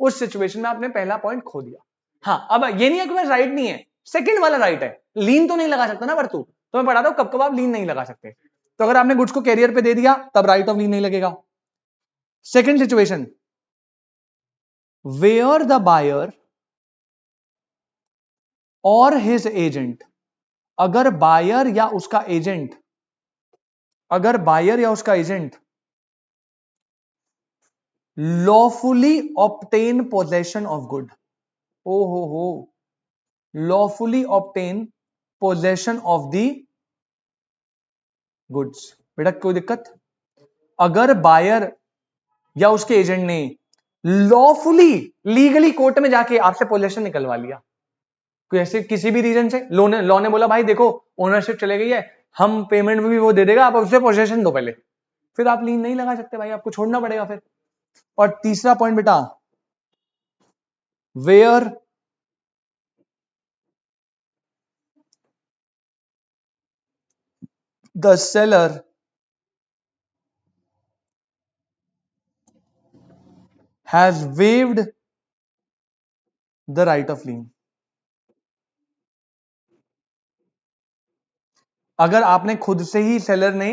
उस सिचुएशन में आपने पहला पॉइंट खो दिया। हाँ अब ये नहीं है कि मैं राइट नहीं है, सेकंड वाला राइट है, लीन तो नहीं लगा सकता ना वर्तु, तो मैं पढ़ाता हूं कब कब आप लीन नहीं लगा सकते। तो अगर आपने गुड्स को कैरियर पे दे दिया तब राइट ऑफ लीन नहीं लगेगा। Second situation, where the buyer और हिज एजेंट, अगर बायर या उसका एजेंट, अगर बायर या उसका agent, lawfully obtain possession of good. ओ हो, lawfully obtain possession of the goods. बेटा कोई दिक्कत? अगर बायर या उसके एजेंट ने लॉफुली लीगली कोर्ट में जाके आपसे पोजेशन निकलवा लिया, कोई ऐसे किसी भी रीजन से, लॉ ने बोला भाई देखो ओनरशिप चले गई है, हम पेमेंट में भी वो दे देगा, आप उसे पोजेशन दो पहले, फिर आप लीन नहीं लगा सकते भाई, आपको छोड़ना पड़ेगा फिर। और तीसरा पॉइंट बेटा, where the seller has waived the right of lien. अगर आपने खुद से ही सेलर ने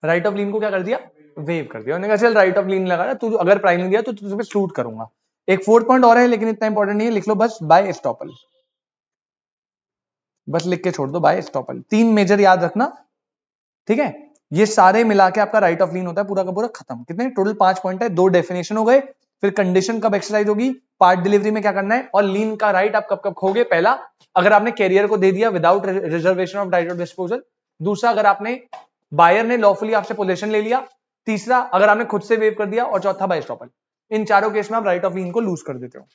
राइट ऑफ लीन को क्या कर दिया, वेव कर दिया, उन्होंने कहा चल राइट ऑफ लीन लगा, तू अगर प्राइस नहीं दिया तो तुझे सूट करूंगा। एक फोर्थ पॉइंट और है लेकिन इतना इंपॉर्टेंट नहीं है, लिख लो बस, बाय एस्टॉपल, बस लिख के छोड़ दो बाय एस्टॉपल। 3 मेजर याद रखना, ठीक है? ये सारे मिला के आपका राइट ऑफ लीन होता है पूरा का पूरा खत्म। कितने टोटल 5 पॉइंट है, 2 डेफिनेशन हो गए, फिर कंडीशन कब एक्सरसाइज होगी, पार्ट डिलीवरी में क्या करना है, और लीन का राइट आप कब कब खोगे। पहला, अगर आपने कैरियर को दे दिया without reservation of right of disposal. दूसरा, अगर आपने बायर ने लॉफुली आपसे पोजीशन ले लिया। तीसरा, अगर आपने खुद से वेव कर दिया। और चौथा, बाय एस्टॉपल। इन चारों केस में आप राइट ऑफ लीन को लूज कर देते हो।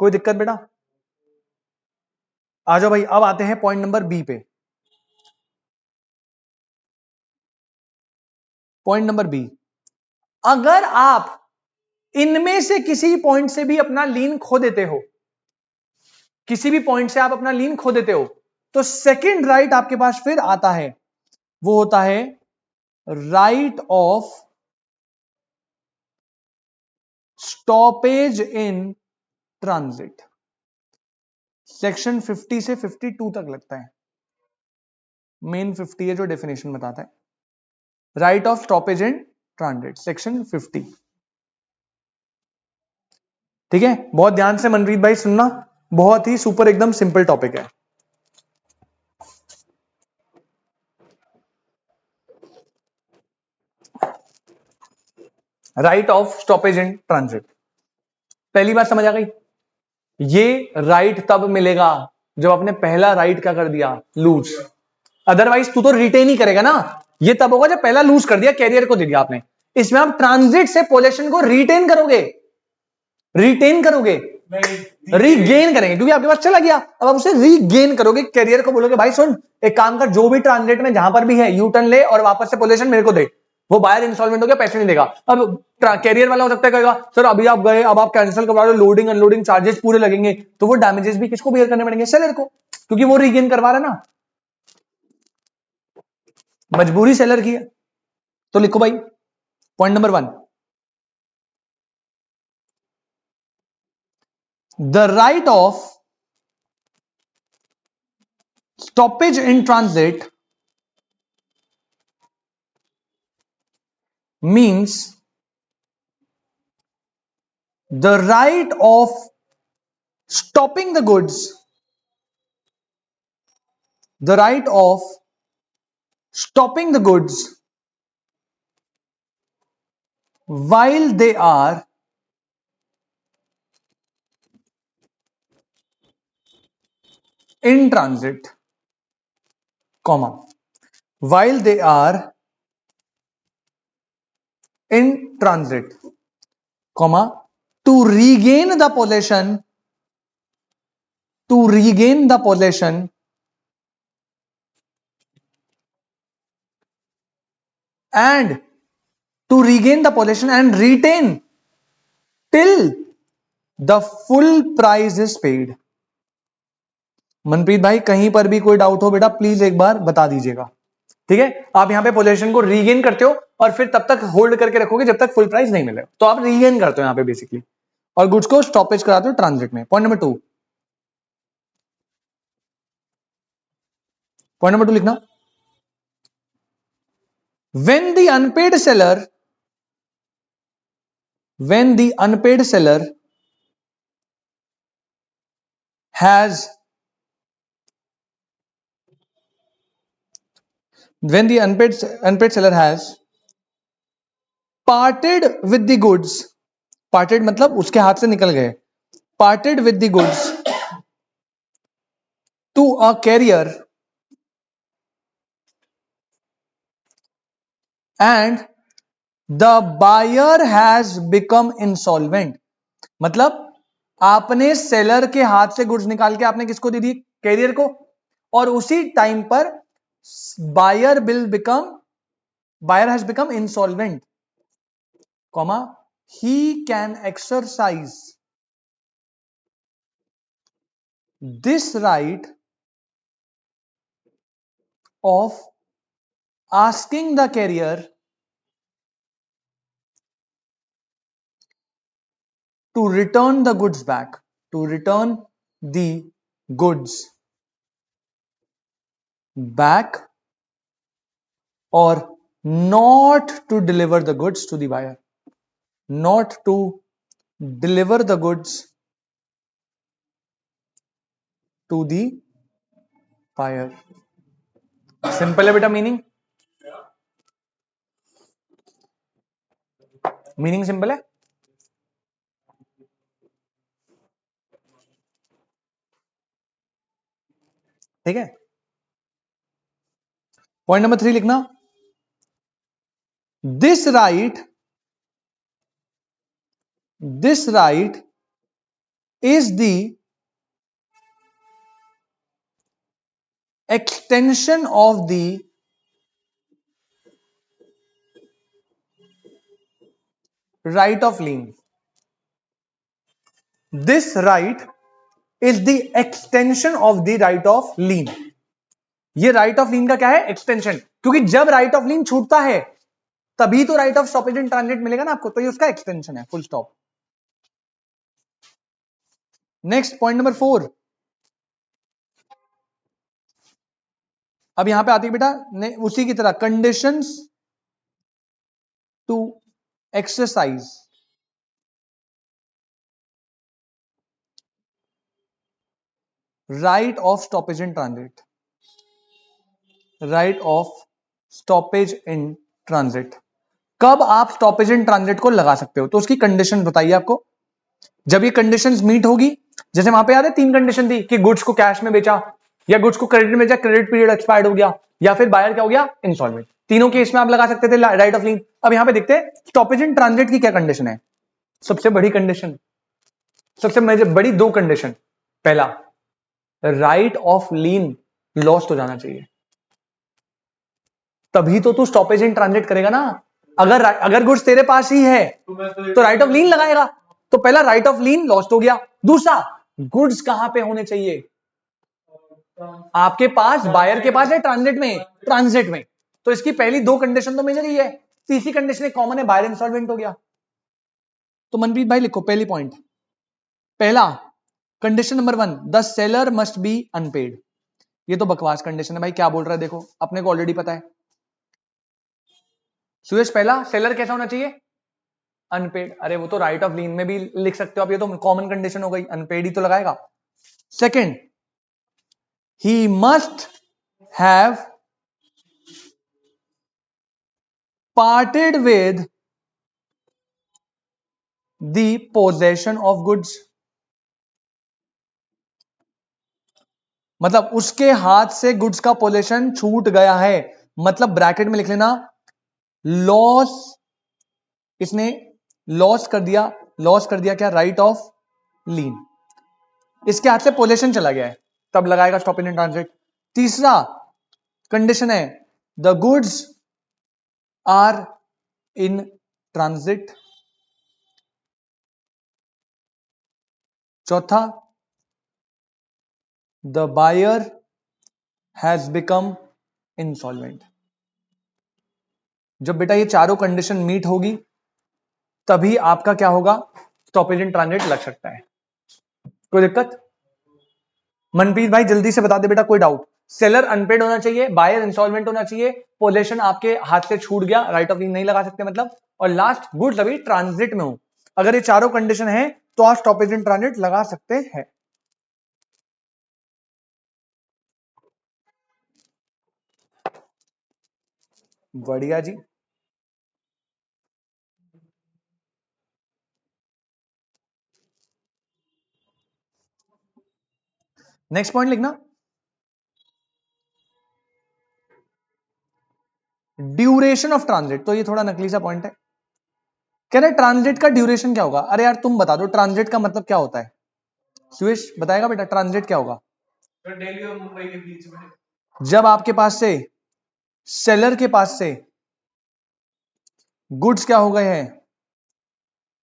कोई दिक्कत बेटा? आ जाओ भाई, अब आते हैं पॉइंट नंबर बी पे। पॉइंट नंबर बी, अगर आप इनमें से किसी पॉइंट से भी अपना लीन खो देते हो, किसी भी पॉइंट से आप अपना लीन खो देते हो, तो सेकंड राइट आपके पास फिर आता है, वो होता है right of stoppage in transit. Section 50 से 52 तक लगता है, मेन 50 है जो डेफिनेशन बताता है। Right of stoppage in transit, section 50। ठीक है, बहुत ध्यान से मनप्रीत भाई सुनना, बहुत ही सुपर एकदम सिंपल टॉपिक है। Right of stoppage in transit, पहली बात समझ आ गई? ये राइट तब मिलेगा जब आपने पहला राइट क्या कर दिया, लूज। अदरवाइज तू तो रिटेन ही करेगा ना, ये तब होगा जब पहला लूज कर दिया, कैरियर को दे दिया आपने। इसमें आप ट्रांजिट से पोजेशन को रिटेन करोगे, रिटेन करोगे, रीगेन करेंगे, क्योंकि आपके पास चला गया, अब आप उसे रीगेन करोगे। कैरियर को बोलोगे भाई सुन, एक काम कर, जो भी ट्रांजिट में जहां पर भी है यू टर्न ले और वापस से पोजीशन मेरे को दे। वो बायर इंस्टॉलमेंट हो गया, पैसे नहीं देगा। अब कैरियर वाला हो सकता है कहेगा सर अभी आप गए, अब आप कैंसिल करवा रहे हो, लोडिंग अनलोडिंग चार्जेस पूरे लगेंगे, तो वो डैमेजेस भी किसको बेयर करने पड़ेंगे, सेलर को, क्योंकि वो रीगेन करवा रहा है ना, मजबूरी सेलर की है। तो लिखो भाई point number 1, the right of stoppage in transit means the right of stopping the goods, the right of stopping the goods while they are in transit, comma, while they are in transit, comma, to regain the possession, to regain the possession and to regain the possession and retain till the full price is paid। Manpreet भाई कहीं पर भी कोई doubt हो बेटा please एक बार बता दीजिएगा, ठीक है? आप यहां पे पोजीशन को रीगेन करते हो और फिर तब तक होल्ड करके रखोगे जब तक फुल प्राइस नहीं मिले, तो आप रीगेन करते हो यहां पे बेसिकली, और गुड्स को स्टॉपेज कराते हो ट्रांजिट में। पॉइंट नंबर 2, पॉइंट नंबर 2 लिखना, when the unpaid seller, when the unpaid seller has, when the unpaid seller has parted with the goods, parted मतलब उसके हाथ से निकल गए, parted with the goods to a carrier and the buyer has become insolvent. मतलब आपने seller के हाथ से गुड्स निकाल के आपने किसको दे दी, कैरियर को, और उसी टाइम पर buyer will become, buyer has become insolvent, comma he can exercise this right of asking the carrier to return the goods back, to return the goods back, or not to deliver the goods to the buyer, not to deliver the goods to the buyer। Simple है बेटा, meaning, meaning simple है। ठीक है, point number 3 लिखना, this right, this right is the extension of the right of lien, this right is the extension of the right of lien. ये right of लीन का क्या है, एक्सटेंशन, क्योंकि जब राइट ऑफ लीन छूटता है तभी तो right of stoppage and transit मिलेगा ना आपको, तो ये उसका एक्सटेंशन है, full stop. Next point number 4, अब यहां पे आती है बेटा उसी की तरह, conditions to exercise right of stoppage in transit, right of stoppage in transit. कब आप स्टॉपेज इन ट्रांजिट को लगा सकते हो, तो उसकी कंडीशन बताइए आपको। जब ये कंडीशंस मीट होगी, जैसे वहां पे याद है 3 कंडीशन थी कि गुड्स को कैश में बेचा, या गुड्स को क्रेडिट में बेचा, क्रेडिट पीरियड एक्सपायर्ड हो गया, या फिर बायर क्या हो गया, इंसॉल्वेंट। तीनों केस में आप लगा सकते थे राइट ऑफ लीन। अब यहां पे देखते हैं स्टॉपेज इन ट्रांजिट की क्या कंडीशन है। सबसे बड़ी कंडीशन, सबसे बड़ी 2 कंडीशन, पहला राइट ऑफ लीन लॉस्ट हो जाना चाहिए, तभी तो तू स्टॉपेज इन ट्रांजिट करेगा ना। अगर गुड्स तेरे पास ही है तो राइट ऑफ लीन लगाएगा, तो पहला राइट ऑफ लीन लॉस्ट हो गया। दूसरा, गुड्स कहां पे होने चाहिए, आपके पास, बायर के पास है, ट्रांजिट में, ट्रांजिट में। तो इसकी पहली 2 कंडीशन तो मेजर ही है, तीसरी कंडीशन एक कॉमन है, बायर इंसॉल्वेंट हो गया। तो मनप्रीत भाई लिखो पहली पॉइंट, पहला condition number 1, the seller must be unpaid. ये तो बकवास कंडीशन है भाई, क्या बोल रहा है देखो, अपने को ऑलरेडी पता है। सुरेश, पहला सेलर कैसा होना चाहिए, अनपेड। अरे वो तो राइट ऑफ लीन में भी लिख सकते हो आप, ये तो कॉमन कंडीशन हो गई, अनपेड ही तो लगाएगा। Second, he must have parted with the possession of goods. मतलब उसके हाथ से गुड्स का पोजेशन छूट गया है, मतलब ब्रैकेट में लिख लेना, लॉस, इसने लॉस कर दिया, लॉस कर दिया क्या, राइट ऑफ लीन, इसके हाथ से पोजेशन चला गया है, तब लगाएगा स्टॉप इन ट्रांजिट। तीसरा कंडीशन है, the goods are in transit. चौथा, the buyer has become insolvent. जब बेटा ये चारों कंडीशन मीट होगी तभी आपका क्या होगा, स्टॉपेज इन ट्रांजिट लग सकता है। कोई दिक्कत? मनप्रीत भाई जल्दी से बता दे बेटा, कोई डाउट? सेलर अनपेड होना चाहिए, बायर इंस्टॉलमेंट होना चाहिए, पोजेशन आपके हाथ से छूट गया, राइट ऑफ लीन नहीं लगा सकते मतलब, और लास्ट गुड्स अभी ट्रांजिट में हो। अगर ये चारों कंडीशन है तो आप स्टॉपेज इन ट्रांजिट लगा सकते हैं। बढ़िया जी। नेक्स्ट पॉइंट लिखना, ड्यूरेशन ऑफ ट्रांजिट। तो ये थोड़ा नकली सा पॉइंट है, कह रहे ट्रांजिट का ड्यूरेशन क्या होगा। अरे यार तुम बता दो ट्रांजिट का मतलब क्या होता है, सुरेश बताएगा बेटा ट्रांजिट क्या होगा। दिल्ली और मुंबई के बीच में जब आपके पास से सेलर के पास से गुड्स क्या हो गए हैं,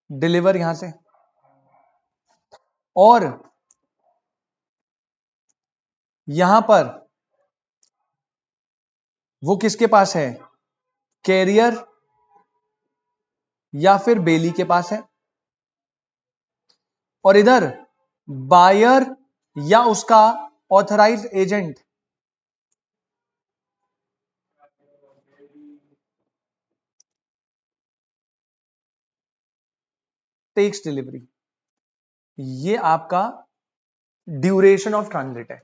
डिलीवर यहां से, और यहां पर वो किसके पास है, कैरियर या फिर बेली के पास है, और इधर बायर या उसका ऑथराइज्ड एजेंट टेक्स डिलीवरी। ये आपका ड्यूरेशन ऑफ ट्रांजिट है।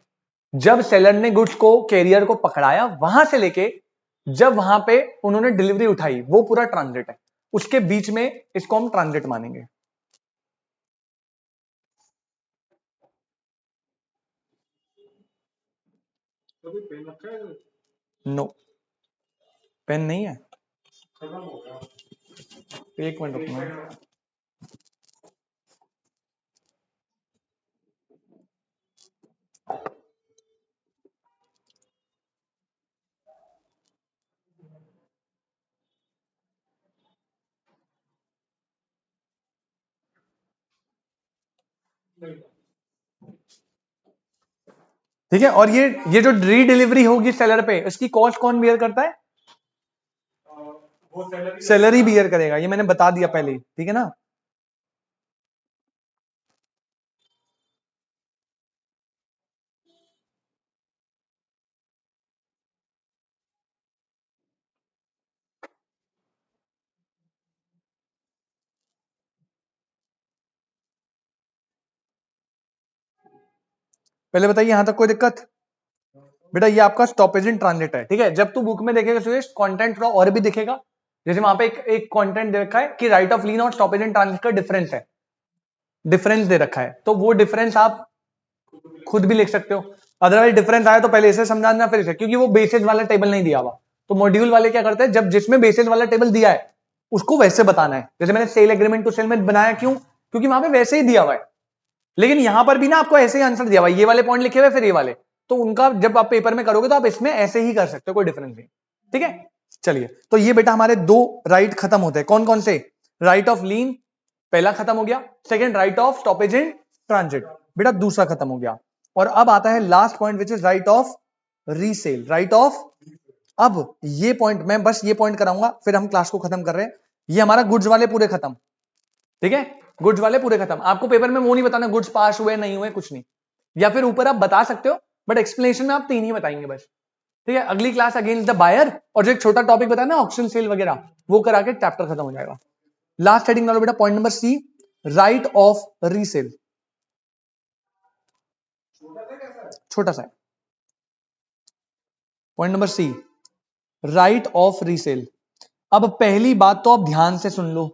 जब सेलर ने गुड्स को कैरियर को पकड़ाया वहां से लेके जब वहां पे उन्होंने डिलीवरी उठाई, वो पूरा ट्रांजिट है। उसके बीच में इसको हम ट्रांजिट मानेंगे। कभी पेन रखा है? नो, पेन नहीं है, खत्म हो गया। एक मिनट रुकना। ठीक है, और ये जो री डिलीवरी होगी सेलर पे, इसकी कॉस्ट कौन बियर करता है, वो सेलर ही बियर करेगा। ये मैंने बता दिया पहले ही, ठीक है ना। पहले बताइए यहां तक कोई दिक्कत। बेटा ये आपका स्टॉपेज इन ट्रांजिट है, ठीक है। जब तू बुक में देखेगा सुरेश कंटेंट थोड़ा और भी दिखेगा, जैसे वहां पे एक कंटेंट दे रखा है कि राइट ऑफ लीन और स्टॉपेज इन ट्रांजिट का डिफरेंस है, डिफरेंस दे रखा है, तो वो डिफरेंस आप खुद भी लिख सकते हो। अदरवाइज डिफरेंस आया तो पहले इसे समझाना फिर इसे, क्योंकि वो बेसिस वाला टेबल नहीं दिया हुआ। तो मॉड्यूल वाले क्या करते हैं, जब जिसमें बेसिस वाला टेबल दिया है उसको वैसे बताना है। जैसे मैंने सेल एग्रीमेंट टू सेल में बनाया, क्यों, क्योंकि वहां पे वैसे ही दिया हुआ है। लेकिन यहां पर भी ना आपको ऐसे ही आंसर दिया हुआ है, ये वाले पॉइंट लिखे हुए फिर ये वाले, तो उनका जब आप पेपर में करोगे तो आप इसमें ऐसे ही कर सकते हो, कोई डिफरेंस नहीं। ठीक है, चलिए। तो ये बेटा हमारे दो राइट खत्म होते हैं, कौन कौन से, राइट ऑफ लीन पहला खत्म हो गया, second right of stoppage in transit बेटा दूसरा खत्म हो गया। और अब आता है last point which is right of resale, right of. अब ये पॉइंट मैं बस ये पॉइंट कराऊंगा फिर हम क्लास को खत्म कर रहे हैं। ये हमारा गुड्स वाले पूरे खत्म, ठीक है, गुड्स वाले पूरे खत्म। आपको पेपर में वो नहीं बताना गुड्स पास हुए नहीं हुए, कुछ नहीं, या फिर ऊपर आप बता सकते हो बट एक्सप्लेनेशन में आप तीन ही बताएंगे बस। ठीक है, अगली क्लास अगेंस्ट द बायर और जो एक छोटा टॉपिक बताया ना ऑक्शन सेल वगैरह, वो करा के चैप्टर खत्म हो जाएगा। लास्ट हेडिंग डालो बेटा, point number C, right of resale. छोटा सा point number C, right of resale. अब पहली बात तो आप ध्यान से सुन लो।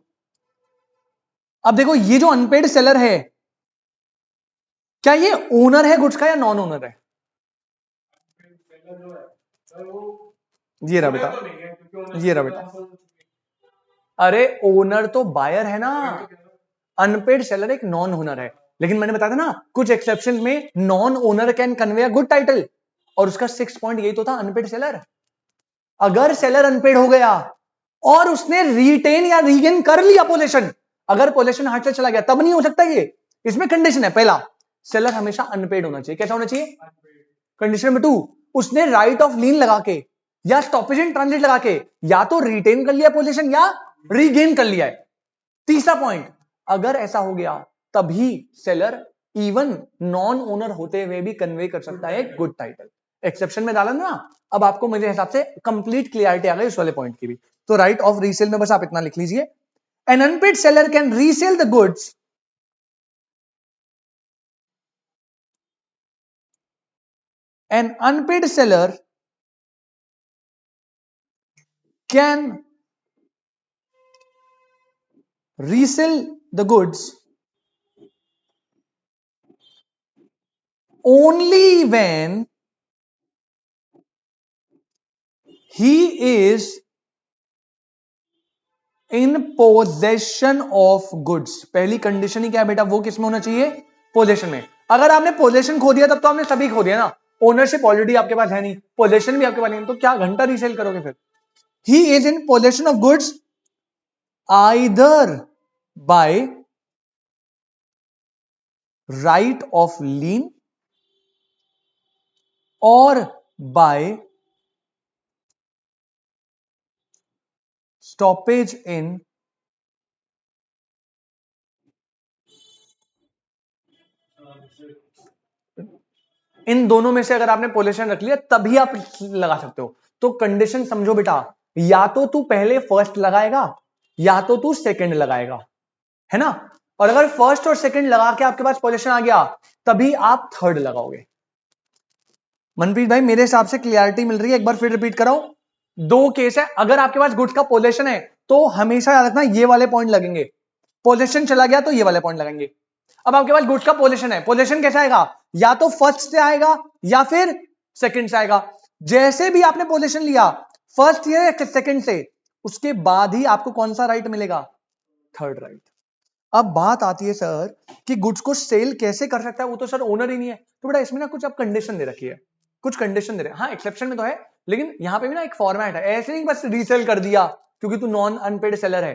अब देखो ये जो अनपेड सेलर है, क्या ये ओनर है गुड्स का या नॉन ओनर है, ये रहा बेटा, ये रहा बेटा। अरे ओनर तो बायर है ना, अनपेड सेलर एक नॉन ओनर है। लेकिन मैंने बताया था ना कुछ एक्सेप्शन में non owner can convey a good title, और उसका 6 पॉइंट यही तो था, अनपेड सेलर। अगर सेलर अनपेड हो गया और उसने रिटेन या रीगेन कर लिया पोजीशन, अगर पोजीशन हाथ से चला गया तब नहीं हो सकता ये। इसमें कंडीशन है, पहला सेलर हमेशा अनपेड होना चाहिए। कैसा होना चाहिए, कंडीशन नंबर 2, उसने राइट ऑफ लीन लगा के या स्टॉपेज इन ट्रांजिट लगा के या तो रिटेन कर लिया पोजीशन या रीगेन कर लिया है। तीसरा पॉइंट, अगर ऐसा हो गया तभी सेलर इवन नॉन ओनर होते हुए भी कन्वे कर सकता है गुड टाइटल। एक्सेप्शन में डाला ना। अब आपको मेरे हिसाब से कंप्लीट क्लियरिटी आ गई उस वाले पॉइंट की भी। तो राइट ऑफ रीसेल में बस आप इतना लिख लीजिए, an unpaid seller can resell the goods an unpaid seller can resell the goods only when he is in possession of goods. पहली कंडीशन ही क्या है बेटा, वो किस में होना चाहिए, पोजेशन में। अगर आपने पोजेशन खो दिया तब तो आपने सभी खो दिया ना, ओनरशिप ऑलरेडी आपके पास है नहीं, पोजेशन भी आपके पास नहीं, तो क्या घंटा रीसेल करोगे फिर। He is in possession of goods either by right of lien और बाय स्टॉपेज इन इन दोनों में से अगर आपने पोजीशन रख लिया तभी आप लगा सकते हो। तो कंडीशन समझो बेटा, या तो तू पहले फर्स्ट लगाएगा या तो तू सेकंड लगाएगा, है ना। और अगर फर्स्ट और सेकंड लगा के आपके पास पोजीशन आ गया तभी आप थर्ड लगाओगे। मनप्रीत भाई मेरे हिसाब से क्लियरिटी मिल रही है, एक बार फिर रिपीट कराओ। दो केस है, अगर आपके पास गुड्स का पोजीशन है तो हमेशा याद रखना ये वाले पॉइंट लगेंगे, पोजीशन चला गया तो ये वाले पॉइंट लगेंगे। अब आपके पास गुड्स का पोजीशन है, पोजीशन कैसे आएगा, या तो फर्स्ट से आएगा या फिर सेकंड से आएगा। जैसे भी आपने पोजीशन लिया फर्स्ट या सेकंड से, उसके बाद ही आपको कौन सा राइट मिलेगा, थर्ड राइट। अब बात आती है सर कि गुड्स को सेल कैसे कर सकता है, वो तो सर ओनर ही नहीं है। तो बेटा इसमें ना कुछ आप कंडीशन दे रखी है, कुछ कंडीशन दे रहे हैं, हाँ एक्सेप्शन में तो है, लेकिन यहां पे भी ना एक फॉर्मेट है, ऐसे नहीं बस रीसेल कर दिया क्योंकि तू नॉन अनपेड सेलर है।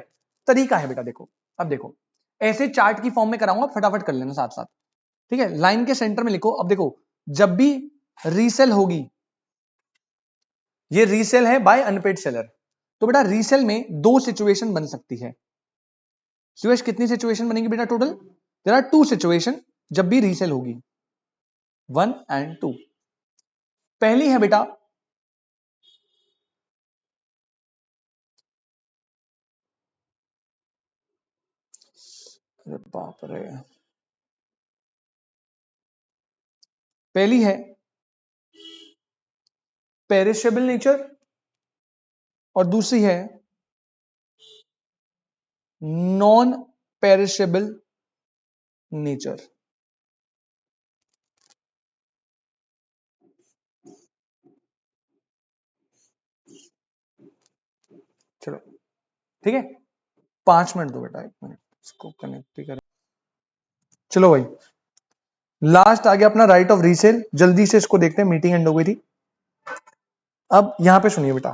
तरीका है बेटा, देखो अब देखो ऐसे चार्ट की फॉर्म में कराऊंगा, फटाफट कर लेना साथ साथ, ठीक है। लाइन के सेंटर में लिखो, अब देखो जब भी रीसेल होगी, ये रीसेल है बाय अनपेड सेलर, तो बेटा रीसेल में दो सिचुएशन बन सकती है। सुरेश कितनी सिचुएशन बनेगी बेटा total, there are two situation जब भी रीसेल होगी, 1 and 2। पहली है बेटा अरे बाप रे, पहली है पेरिशेबल नेचर और दूसरी है नॉन पेरिशेबल नेचर। चलो ठीक है, 5 मिनट दो बेटा, 1 मिनट इसको कनेक्ट ही करें। चलो भाई लास्ट आ गया अपना राइट ऑफ रीसेल, जल्दी से इसको देखते हैं, मीटिंग एंड हो गई थी। अब यहां पे सुनिए बेटा,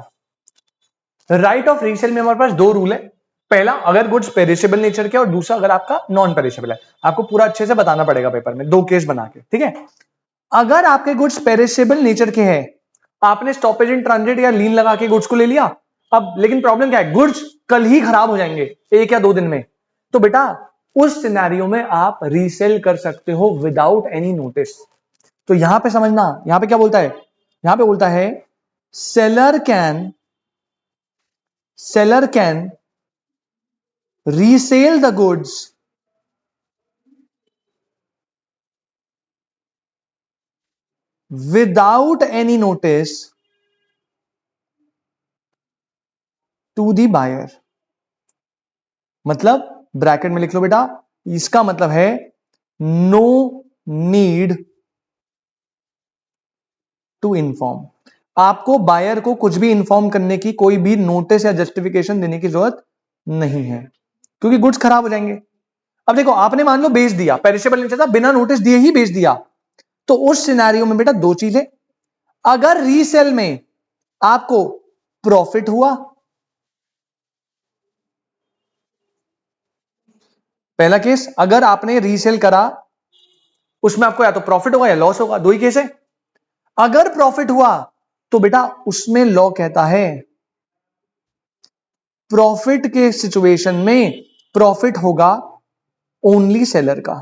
राइट ऑफ रीसेल में हमारे पास दो रूल है। पहला, अगर गुड्स पेरिशेबल नेचर के, और दूसरा अगर आपका नॉन पेरिशेबल है। आपको पूरा अच्छे से बताना पड़ेगा पेपर में, दो केस बना के, ठीक है। अगर आपके गुड्स पेरिशेबल नेचर के हैं, आपने स्टॉपेज इन ट्रांजिट या लीन लगा के गुड्स को ले लिया, अब लेकिन प्रॉब्लम क्या है, गुड्स कल ही खराब हो जाएंगे 1 या 2 दिन में, तो बेटा उस सिनेरियो में आप रीसेल कर सकते हो विदाउट एनी नोटिस। तो यहां पे समझना, यहां पे क्या बोलता है, यहां पे बोलता है seller can resell the goods without any notice to the buyer. मतलब ब्रैकेट में लिख लो बेटा, इसका मतलब है नो नीड टू इन्फॉर्म। आपको बायर को कुछ भी इन्फॉर्म करने की, कोई भी नोटिस या जस्टिफिकेशन देने की जरूरत नहीं है, क्योंकि गुड्स खराब हो जाएंगे। अब देखो आपने मान लो बेच दिया, पेरिशेबल नेचर था, बिना नोटिस दिए ही बेच दिया, तो उस सिनेरियो में बेटा दो चीजें, अगर रीसेल में आपको प्रॉफिट हुआ, पहला केस, अगर आपने रीसेल करा उसमें आपको या तो प्रॉफिट होगा या लॉस होगा, दो ही केस है। अगर प्रॉफिट हुआ तो बेटा उसमें लॉ कहता है प्रॉफिट के सिचुएशन में प्रॉफिट होगा ओनली सेलर का,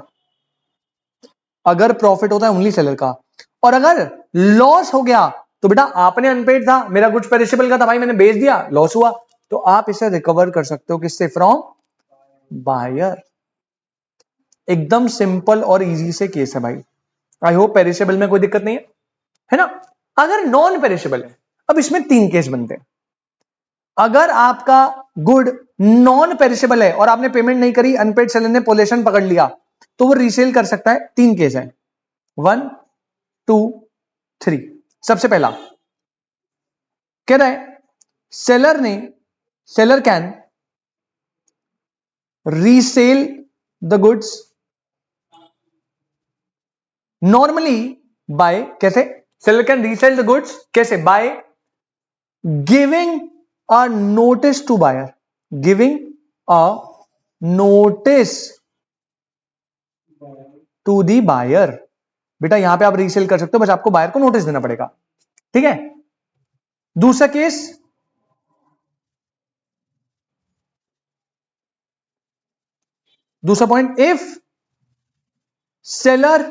अगर प्रॉफिट होता है ओनली सेलर का। और अगर लॉस हो गया तो बेटा आपने अनपेड था, मेरा गुड्स पेरिशेबल का था भाई, मैंने बेच दिया, लॉस हुआ, तो आप इसे रिकवर कर सकते हो किससे, फ्रॉम बायर। एकदम सिंपल और इजी से केस है भाई। आई होप पेरिशेबल में कोई दिक्कत नहीं है ना। अगर नॉन पेरिशेबल है, अब इसमें 3 केस बनते हैं। अगर आपका गुड नॉन पेरिशेबल है और आपने पेमेंट नहीं करी, अनपेड सेलर ने पोजीशन पकड़ लिया, तो वो रीसेल कर सकता है। 3 केस है, 1, 2 3। सबसे पहला कह रहा है seller can resell the goods normally by, कैसे seller can resell the goods, कैसे, by giving a notice to buyer, giving a notice to the buyer. बेटा यहां पे आप रीसेल कर सकते हो, बस आपको बायर को नोटिस देना पड़ेगा, ठीक है। दूसरा केस, दूसरा point, if seller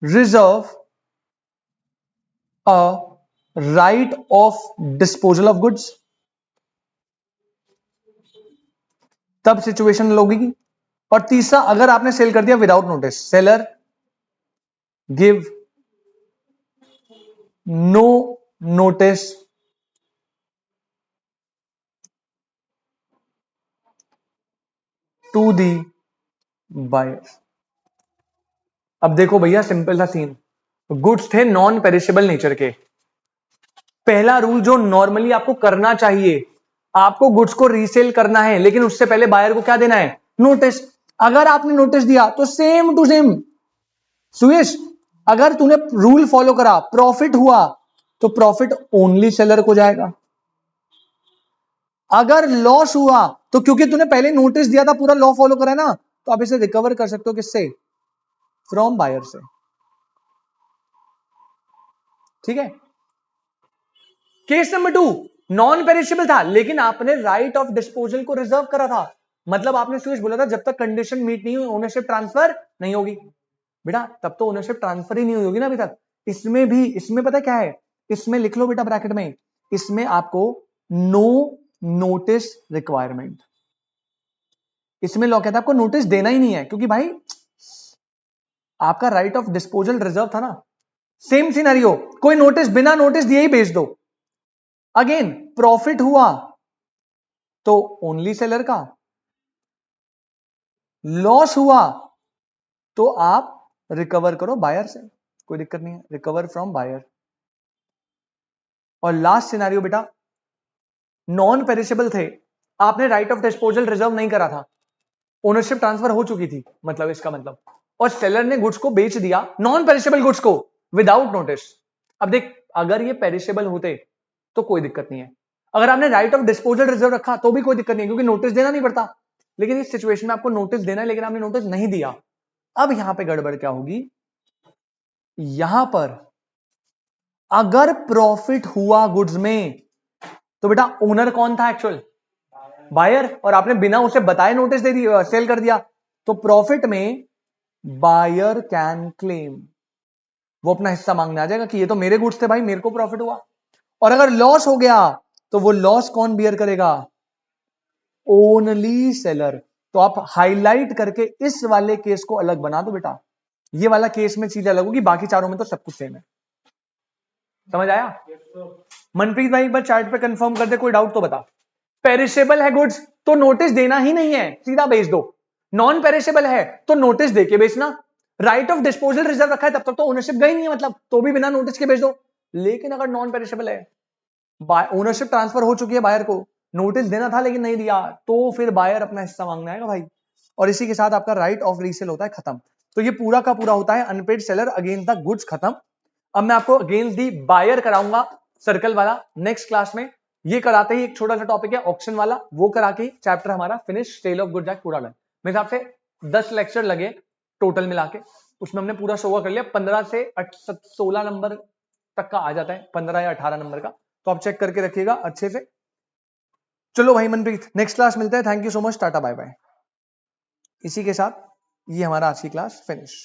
reserve a right of disposal of goods, तब सिचुएशन लोगी। और तीसरा, अगर आपने सेल कर दिया without notice, seller give no notice to the buyer. अब देखो भैया सिंपल सा सीन, गुड्स थे नॉन पेरिशेबल नेचर के। पहला रूल जो नॉर्मली आपको करना चाहिए, आपको गुड्स को रीसेल करना है, लेकिन उससे पहले बायर को क्या देना है, नोटिस। अगर आपने नोटिस दिया तो सेम टू सेम सुयश, अगर तूने रूल फॉलो करा, प्रॉफिट हुआ तो प्रॉफिट ओनली सेलर को जाएगा। अगर लॉस हुआ तो क्योंकि तूने पहले नोटिस दिया था, पूरा लॉ फॉलो करा ना, तो आप इसे रिकवर कर सकते हो किससे, फ्रॉम बायर से, ठीक है। केस नंबर 2, नॉन पेरिशेबल था लेकिन आपने राइट ऑफ डिस्पोजल को रिजर्व करा था, मतलब आपने सुयश बोला था जब तक कंडीशन मीट नहीं हुई ओनरशिप ट्रांसफर नहीं होगी। बेटा तब तो ओनरशिप ट्रांसफर ही नहीं हुई होगी ना अभी तक। इसमें भी, इसमें पता क्या है, इसमें लिख लो बेटा ब्रैकेट में, इसमें आपको नो नोटिस रिक्वायरमेंट, इसमें लॉ कहता है आपको नोटिस देना ही नहीं है, क्योंकि भाई आपका राइट ऑफ डिस्पोजल रिजर्व था ना। सेम सिनेरियो, कोई नोटिस बिना नोटिस दिए ही बेच दो। अगेन प्रॉफिट हुआ तो ओनली सेलर का, लॉस हुआ तो आप रिकवर करो बायर से, कोई दिक्कत नहीं है, रिकवर फ्रॉम बायर। और लास्ट सिनेरियो बेटा, नॉन पेरिशेबल थे, आपने राइट ऑफ डिस्पोजल रिजर्व नहीं करा था, ओनरशिप ट्रांसफर हो चुकी थी, मतलब इसका मतलब, और सेलर ने गुड्स को बेच दिया, नॉन पेरिशेबल गुड्स को विदाउट नोटिस। अब देख, अगर ये पेरिशेबल होते तो कोई दिक्कत नहीं है, अगर आपने राइट ऑफ डिस्पोजल रिजर्व रखा तो भी कोई दिक्कत नहीं है, क्योंकि नोटिस देना नहीं पड़ता। लेकिन इस सिचुएशन में आपको नोटिस देना है, लेकिन आपने नोटिस नहीं दिया। अब यहां पे गड़बड़ क्या होगी, यहां पर अगर प्रॉफिट हुआ गुड्स में तो बेटा ओनर कौन था, एक्चुअल बायर, और आपने बिना उसे बताए नोटिस दे दिया, सेल कर दिया, तो प्रॉफिट में बायर कैन क्लेम, वो अपना हिस्सा मांगने आ जाएगा कि ये तो मेरे गुड्स थे भाई, मेरे को प्रॉफिट हुआ। और अगर लॉस हो गया तो वो लॉस कौन बियर करेगा, ओनली सेलर। तो आप हाईलाइट करके इस वाले केस को अलग बना दो बेटा, ये वाला केस में चीज अलग होगी, बाकी चारों में तो सब कुछ सेम है। समझ आया? मनप्रीत भाई एक बार चार्ट पे कंफर्म कर दे, कोई डाउट तो बता। पेरिशेबल है गुड्स तो नोटिस देना ही नहीं है, सीधा बेच दो। नॉन पेरिशेबल है तो नोटिस देके बेचना। राइट ऑफ डिस्पोजल रिजर्व रखा है तब तक तो ओनरशिप गई नहीं है, मतलब तो भी बिना नोटिस के बेच दो। लेकिन अगर नॉन पेरिशेबल है, ओनरशिप ट्रांसफर हो चुकी है बायर को, नोटिस देना था लेकिन नहीं दिया, तो फिर बायर अपना हिस्सा मांगना आएगा भाई, और इसी के साथ आपका राइट ऑफ रीसेल होता है खत्म। तो ये पूरा का पूरा होता है unpaid seller against the goods खत्म। अब मैं आपको अगेंस्ट दी बायर कराऊंगा सर्कल वाला नेक्स्ट क्लास में। ये कराते ही एक छोटा सा टॉपिक है ऑक्शन वाला, वो करा के चैप्टर हमारा finish, sale of goods act पूरा डन। मेरे हिसाब से 10 लेक्चर लगे टोटल मिला के, उसमें हमने पूरा शो कर लिया। 15 से 16 नंबर तक का आ जाता है, 15 या 18 नंबर का, तो आप चेक करके रखिएगा अच्छे से। चलो भाई मनप्रीत, नेक्स्ट क्लास मिलते हैं, thank you so much, tata bye bye. इसी के साथ ये हमारा आज की क्लास फिनिश।